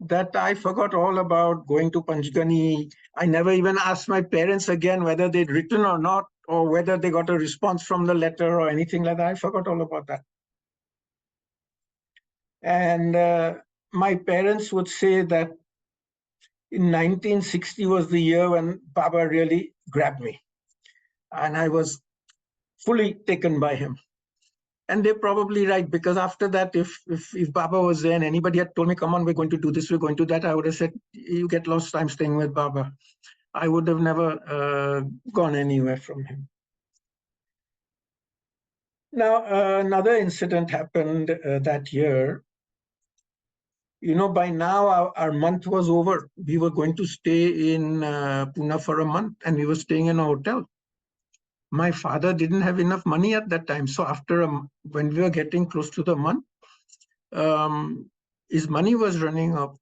that I forgot all about going to Panchgani. I never even asked my parents again whether they'd written or not, or whether they got a response from the letter or anything like that. I forgot all about that. And my parents would say that in 1960 was the year when Baba really grabbed me. And I was fully taken by him. And they're probably right, because after that, if Baba was there and anybody had told me, "Come on, we're going to do this, we're going to that," I would have said, "You get lost, I'm staying with Baba." I would have never gone anywhere from him. Now, another incident happened that year. By now our month was over. We were going to stay in Pune for a month, and we were staying in a hotel. My father didn't have enough money at that time. So when we were getting close to the month, his money was running up.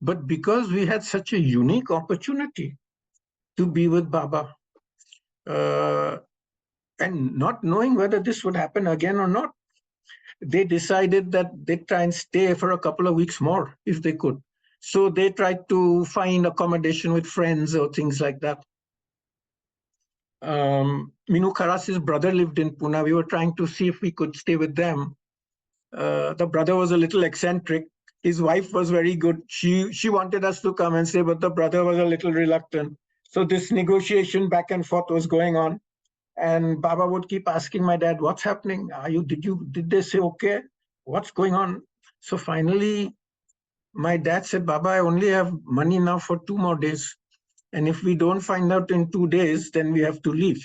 But because we had such a unique opportunity to be with Baba, and not knowing whether this would happen again or not, they decided that they'd try and stay for a couple of weeks more if they could. So they tried to find accommodation with friends or things like that. Minu Kharas's brother lived in Pune. We were trying to see if we could stay with them. The brother was a little eccentric. His wife was very good. She wanted us to come and stay, but the brother was a little reluctant. So this negotiation back and forth was going on. And Baba would keep asking my dad, "What's happening? Did they say okay? What's going on?" So finally, my dad said, "Baba, I only have money now for 2 more days. And if we don't find out in 2 days, then we have to leave."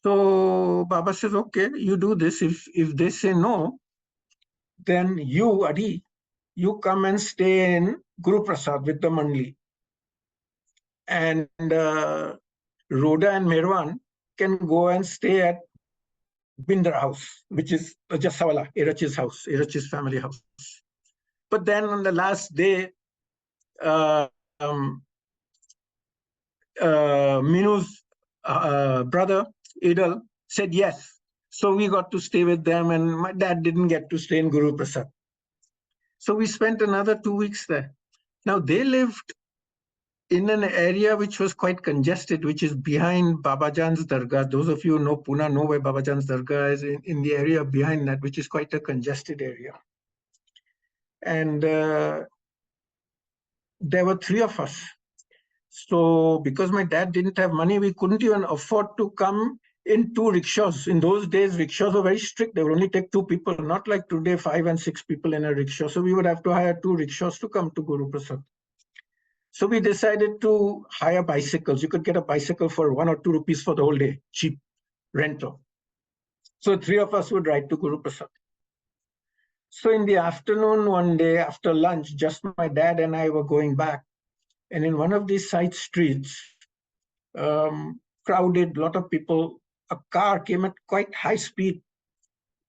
So Baba says, "Okay, you do this. If they say no, then you, Adi, you come and stay in Guruprasad with the Mandali. And Rhoda and Merwan can go and stay at Binder House, which is Jassawala, Irach's house, Irach's family house." But then on the last day, Minu's brother, Idal, said yes. So we got to stay with them, and my dad didn't get to stay in Guruprasad. So we spent another 2 weeks there. Now, they lived in an area which was quite congested, which is behind Babajan's Dargah. Those of you who know Pune know where Babajan's Dargah is, in the area behind that, which is quite a congested area. And there were 3 of us. So because my dad didn't have money, we couldn't even afford to come in 2 rickshaws. In those days, rickshaws were very strict. They would only take 2 people, not like today, 5 and 6 people in a rickshaw. So we would have to hire 2 rickshaws to come to Guruprasad. So we decided to hire bicycles. You could get a bicycle for 1 or 2 rupees for the whole day, cheap. rental. So 3 of us would ride to Guruprasad. So in the afternoon, one day after lunch, just my dad and I were going back. And in one of these side streets, crowded, lot of people, a car came at quite high speed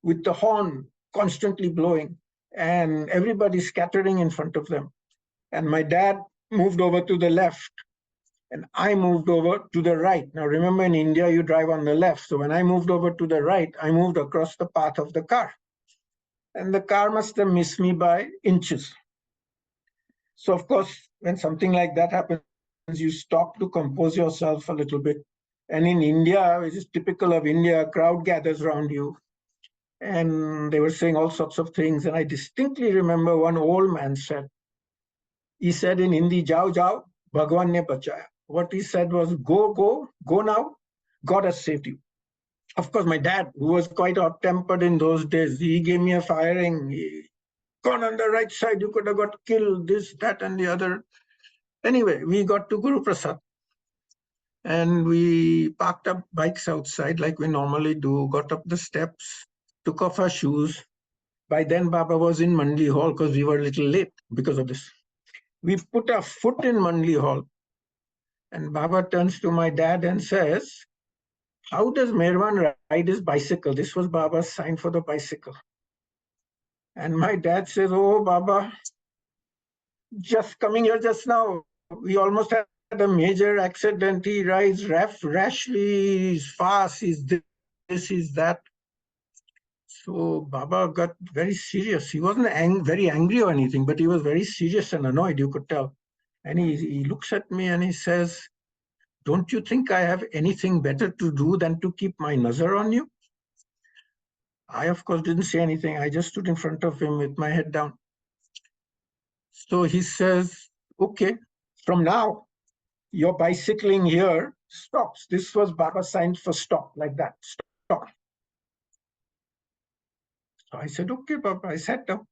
with the horn constantly blowing and everybody scattering in front of them. And my dad moved over to the left and I moved over to the right. Now remember, in India, you drive on the left. So when I moved over to the right, I moved across the path of the car. And the car must have missed me by inches. So of course, when something like that happens, you stop to compose yourself a little bit. And in India, which is typical of India, a crowd gathers around you. And they were saying all sorts of things. And I distinctly remember one old man said, he said in Hindi, "Jao, jao, Bhagwan ne bachaya." What he said was, go, go, go now, God has saved you. Of course, my dad, who was quite hot-tempered in those days, he gave me a firing. He, gone on the right side, you could have got killed, this, that, and the other. Anyway, we got to Guruprasad. And we parked up bikes outside like we normally do, got up the steps, took off our shoes. By then, Baba was in Mandali Hall because we were a little late because of this. We put our foot in Mandali Hall. And Baba turns to my dad and says, "How does Merwan ride his bicycle?" This was Baba's sign for the bicycle. And my dad says, "Oh, Baba, just coming here just now, we almost had a major accident. He rides rashly, he's fast, he's this, he's that." So Baba got very serious. He wasn't very angry or anything, but he was very serious and annoyed, you could tell. And he looks at me and he says, "Don't you think I have anything better to do than to keep my nazar on you?" I, of course, didn't say anything. I just stood in front of him with my head down. So he says, "Okay, from now, your bicycling here stops." This was Baba signed for stop, like that, stop. So I said, "Okay, Baba." I sat down.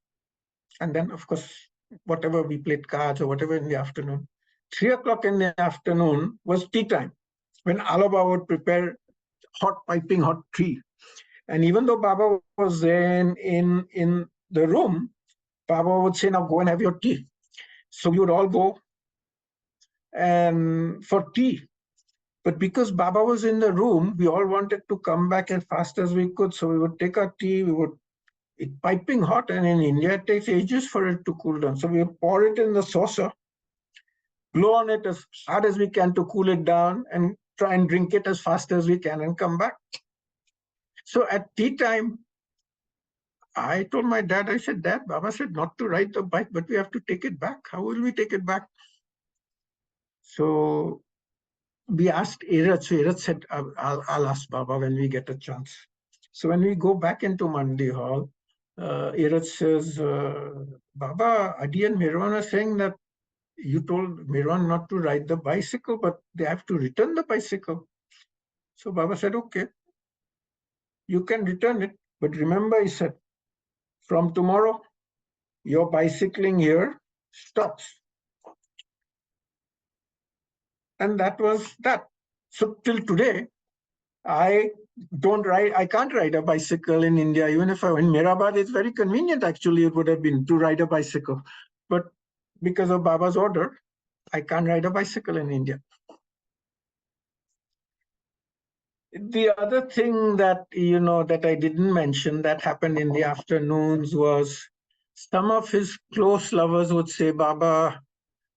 And then, of course, whatever we played cards or whatever in the afternoon. 3 o'clock in the afternoon was tea time, when Alaba would prepare hot, piping hot tea. And even though Baba was in the room, Baba would say, "Now go and have your tea." So we would all go and for tea. But because Baba was in the room, we all wanted to come back as fast as we could. So we would take our tea, it piping hot, and in India it takes ages for it to cool down. So we would pour it in the saucer, blow on it as hard as we can to cool it down, and try and drink it as fast as we can and come back. So at tea time, I told my dad, I said, "Dad, Baba said not to ride the bike, but we have to take it back. How will we take it back?" So we asked Iraj. So Iraj said, I'll ask Baba when we get a chance." So when we go back into Mandi Hall, Iraj says, "Baba, Adi and Merwan are saying that you told Merwan not to ride the bicycle, but they have to return the bicycle." So Baba said, "Okay, you can return it. But remember," he said, "from tomorrow, your bicycling here stops." And that was that. So till today, I can't ride a bicycle in India. Even if in Meherabad, it's very convenient, actually, it would have been to ride a bicycle. But because of Baba's order, I can't ride a bicycle in India. The other thing that, that I didn't mention that happened in the afternoons was some of his close lovers would say, "Baba,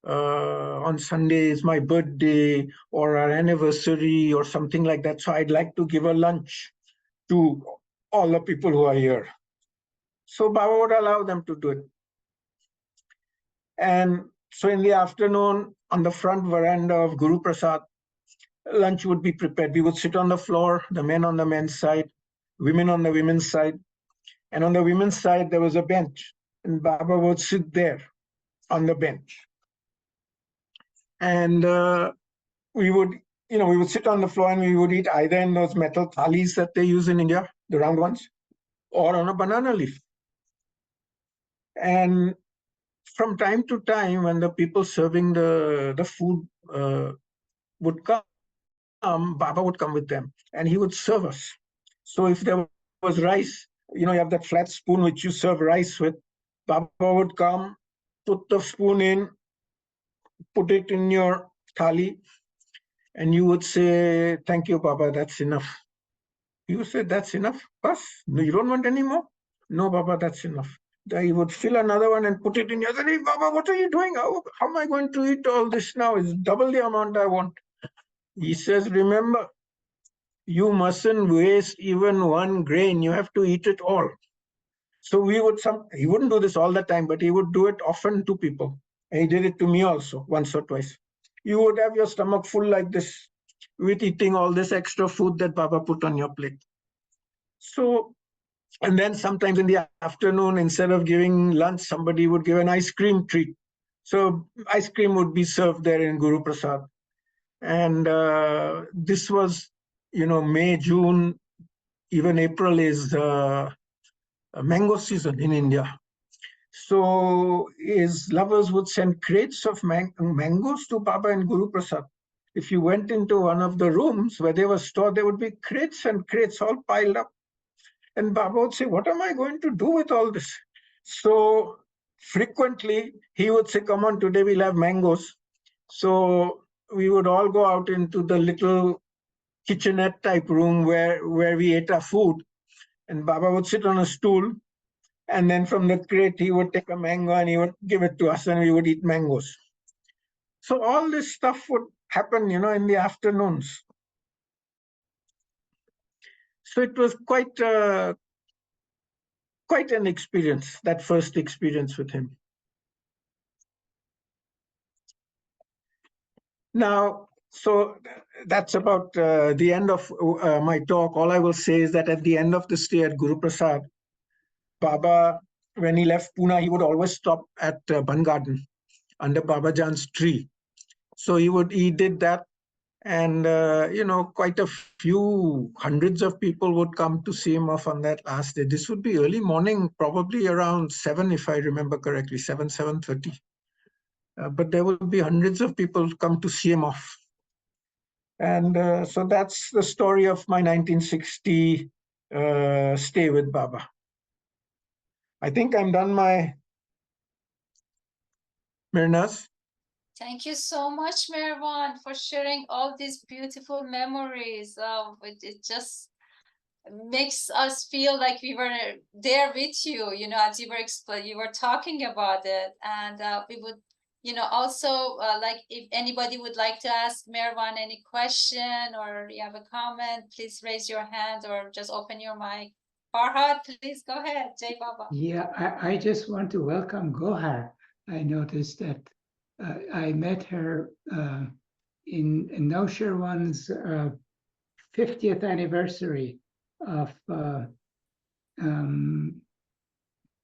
on Sunday is my birthday or our anniversary or something like that. So I'd like to give a lunch to all the people who are here." So Baba would allow them to do it. And so in the afternoon, on the front veranda of Guruprasad, lunch would be prepared. We would sit on the floor, the men on the men's side, women on the women's side. And on the women's side, there was a bench. And Baba would sit there on the bench. And we would sit on the floor and we would eat either in those metal thalis that they use in India, the round ones, or on a banana leaf. And from time to time, when the people serving the food would come, Baba would come with them and he would serve us. So if there was rice, you have that flat spoon which you serve rice with. Baba would come, put the spoon in, put it in your thali, and you would say, "Thank you, Baba, that's enough." You said, "That's enough? Bas? No, you don't want any more?" "No, Baba, that's enough." Then he would fill another one and put it in your other. "Hey, Baba, what are you doing? How am I going to eat all this now? It's double the amount I want." He says, "Remember, you mustn't waste even one grain. You have to eat it all." So he wouldn't do this all the time, but he would do it often to people. And he did it to me also once or twice. You would have your stomach full like this with eating all this extra food that Baba put on your plate. So, and then sometimes in the afternoon, instead of giving lunch, somebody would give an ice cream treat. So ice cream would be served there in Guruprasad. And this was, May, June, even April is mango season in India. So his lovers would send crates of mangoes to Baba and Guruprasad. If you went into one of the rooms where they were stored, there would be crates and crates all piled up. And Baba would say, "What am I going to do with all this?" So frequently he would say, "Come on, today we'll have mangoes." So we would all go out into the little kitchenette type room where we ate our food. And Baba would sit on a stool. And then from the crate, he would take a mango and he would give it to us and we would eat mangoes. So all this stuff would happen, in the afternoons. So it was quite an experience, that first experience with him. Now, so that's about the end of my talk. All I will say is that at the end of the stay at Guruprasad, Baba, when he left Pune, he would always stop at Ban Garden under Baba Jan's tree. So he did that. And, quite a few hundreds of people would come to see him off on that last day. This would be early morning, probably around 7, if I remember correctly, 7:30. But there would be hundreds of people come to see him off. And so that's the story of my 1960 stay with Baba. I think I'm done my Mirnas. Thank you so much, Merwan, for sharing all these beautiful memories. It just makes us feel like we were there with you, as you were you were talking about it. And we would, also like if anybody would like to ask Merwan any question or you have a comment, please raise your hand or just open your mic. Farhad, please go ahead. Jai Baba. Yeah, I just want to welcome Gohar. I noticed that I met her in Noshirwan's 50th anniversary of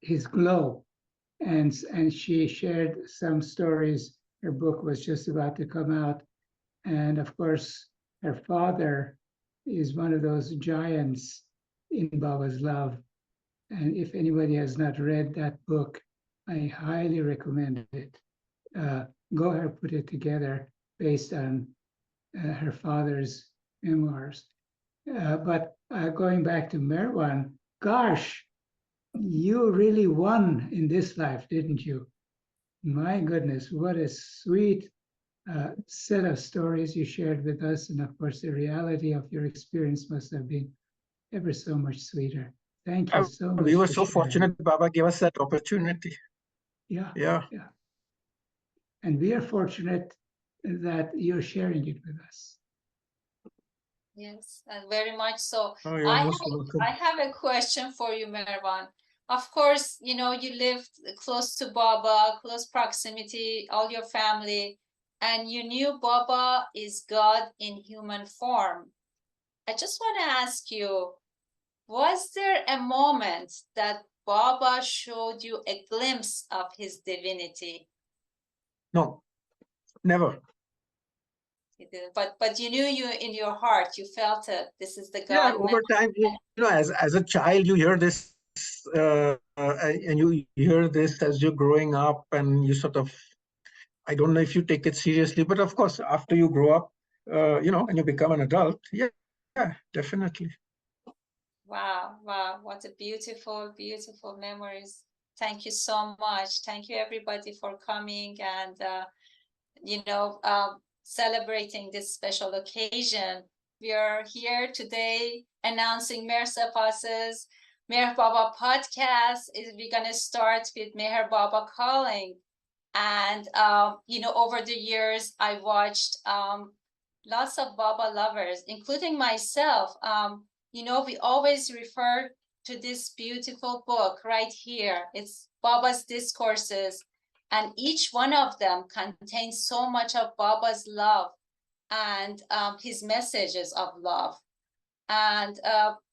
his glow, and she shared some stories. Her book was just about to come out, and of course, her father is one of those giants in Baba's love. And if anybody has not read that book, I highly recommend it. Gohar put it together based on her father's memoirs. But going back to Merwan, gosh, you really won in this life, didn't you? My goodness, what a sweet set of stories you shared with us. And of course, the reality of your experience must have been ever so much sweeter. Thank you so much. We were so fortunate Baba gave us that opportunity. Yeah. And we are fortunate that you're sharing it with us. Yes, and very much so. Oh, you're most welcome. I have a question for you, Merwan. Of course, you lived close to Baba, close proximity, all your family, and you knew Baba is God in human form. I just want to ask you, was there a moment that Baba showed you a glimpse of his divinity? No, never. But you knew in your heart, you felt it. This is the God. Yeah, over time, as a child, you hear this, and you hear this as you're growing up, and you sort of, I don't know if you take it seriously, but of course, after you grow up, when you become an adult. Yeah, definitely. Wow, wow, what a beautiful, beautiful memories. Thank you so much. Thank you everybody for coming and celebrating this special occasion. We are here today announcing MeherSepas's Meher Baba podcast. We're gonna start with Meher Baba Calling. And over the years, I watched lots of Baba lovers, including myself. We always refer to this beautiful book right here. It's Baba's Discourses, and each one of them contains so much of Baba's love and his messages of love. And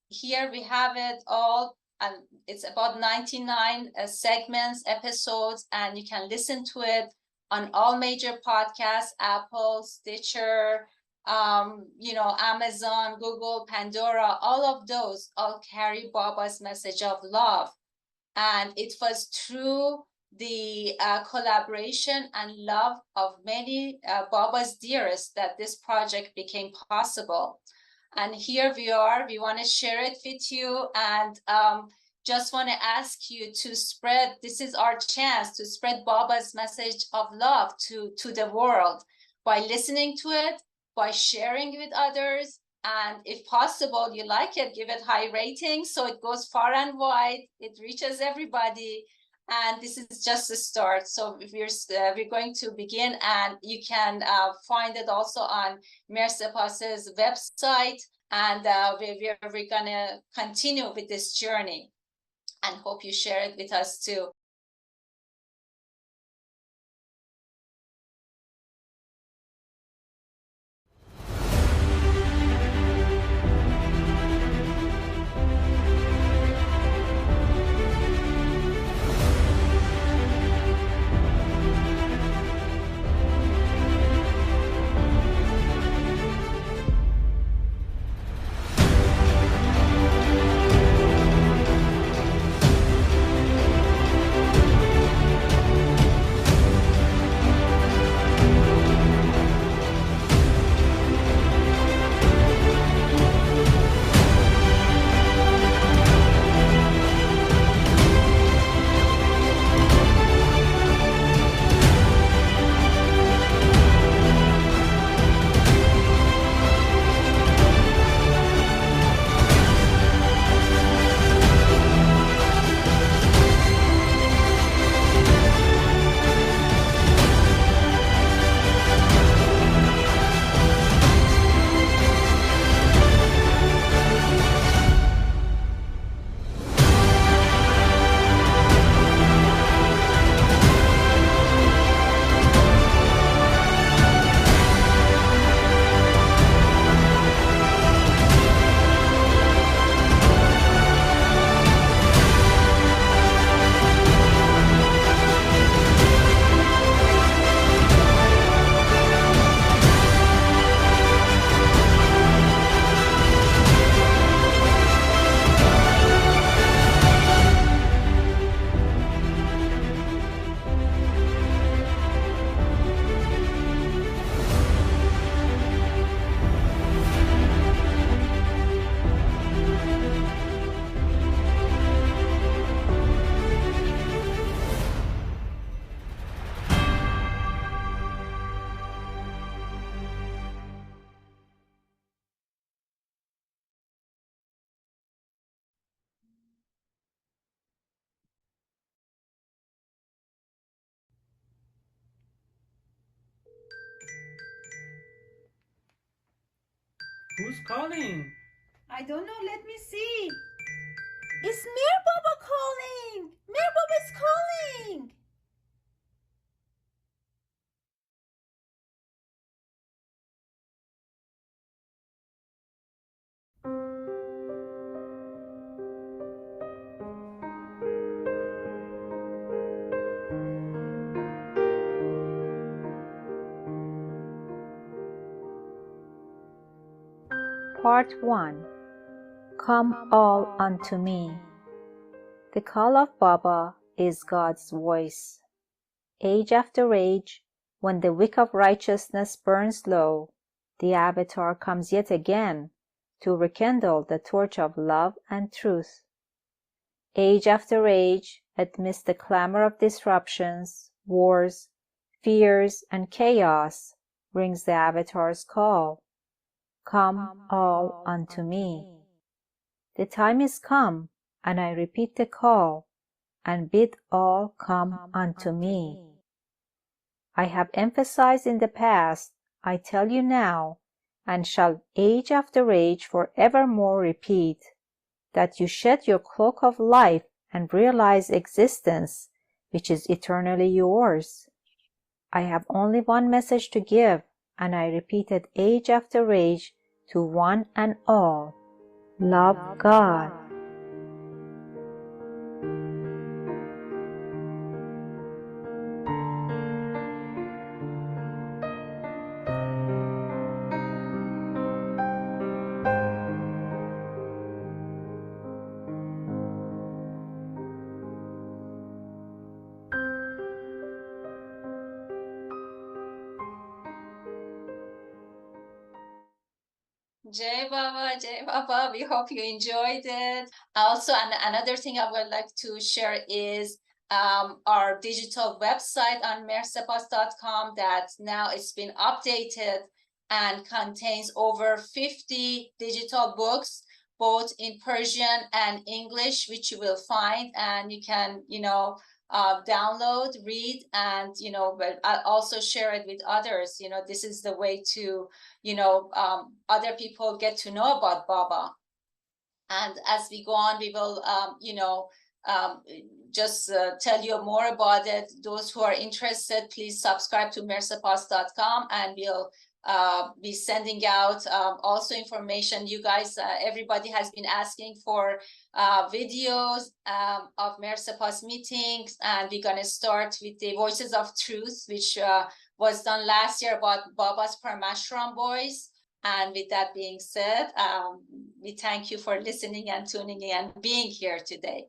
here we have it all, and it's about 99 segments, episodes, and you can listen to it on all major podcasts, Apple, Stitcher, Amazon, Google, Pandora, all of those all carry Baba's message of love. And it was through the collaboration and love of many Baba's dearest that this project became possible. And here we are, we want to share it with you, and just want to ask you to spread, this is our chance to spread Baba's message of love to the world by listening to it, by sharing with others, and if possible, you like it, give it high ratings so it goes far and wide, it reaches everybody. And this is just a start. So we're going to begin, and you can find it also on MeherSepas's website, and we're gonna continue with this journey, and hope you share it with us too. Who's calling? I don't know. Let me see. It's Meher Baba calling. Meher Baba is calling. Part 1. Come all unto me. The call of Baba is God's voice. Age after age, when the wick of righteousness burns low, the avatar comes yet again to rekindle the torch of love and truth. Age after age, amidst the clamor of disruptions, wars, fears, and chaos, rings the avatar's call. Come all unto me. The time is come, and I repeat the call, and bid all come unto me. I have emphasized in the past, I tell you now, and shall age after age forevermore repeat, that you shed your cloak of life and realize existence, which is eternally yours. I have only one message to give, and I repeat it age after age to one and all. Love God. Jai Baba, Jai Baba. We hope you enjoyed it. Also, another thing I would like to share is our digital website on MeherSepas.com that now it's been updated and contains over 50 digital books, both in Persian and English, which you will find, and you can, download, read, and, but I'll also share it with others. This is the way to, other people get to know about Baba. And as we go on, we will, just tell you more about it. Those who are interested, please subscribe to MeherSepas.com, and we'll be sending out also information. You guys, everybody has been asking for videos of MeherSepas meetings, and we're going to start with the Voices of Truth, which was done last year about Baba's Paramashram boys. And with that being said, we thank you for listening and tuning in and being here today.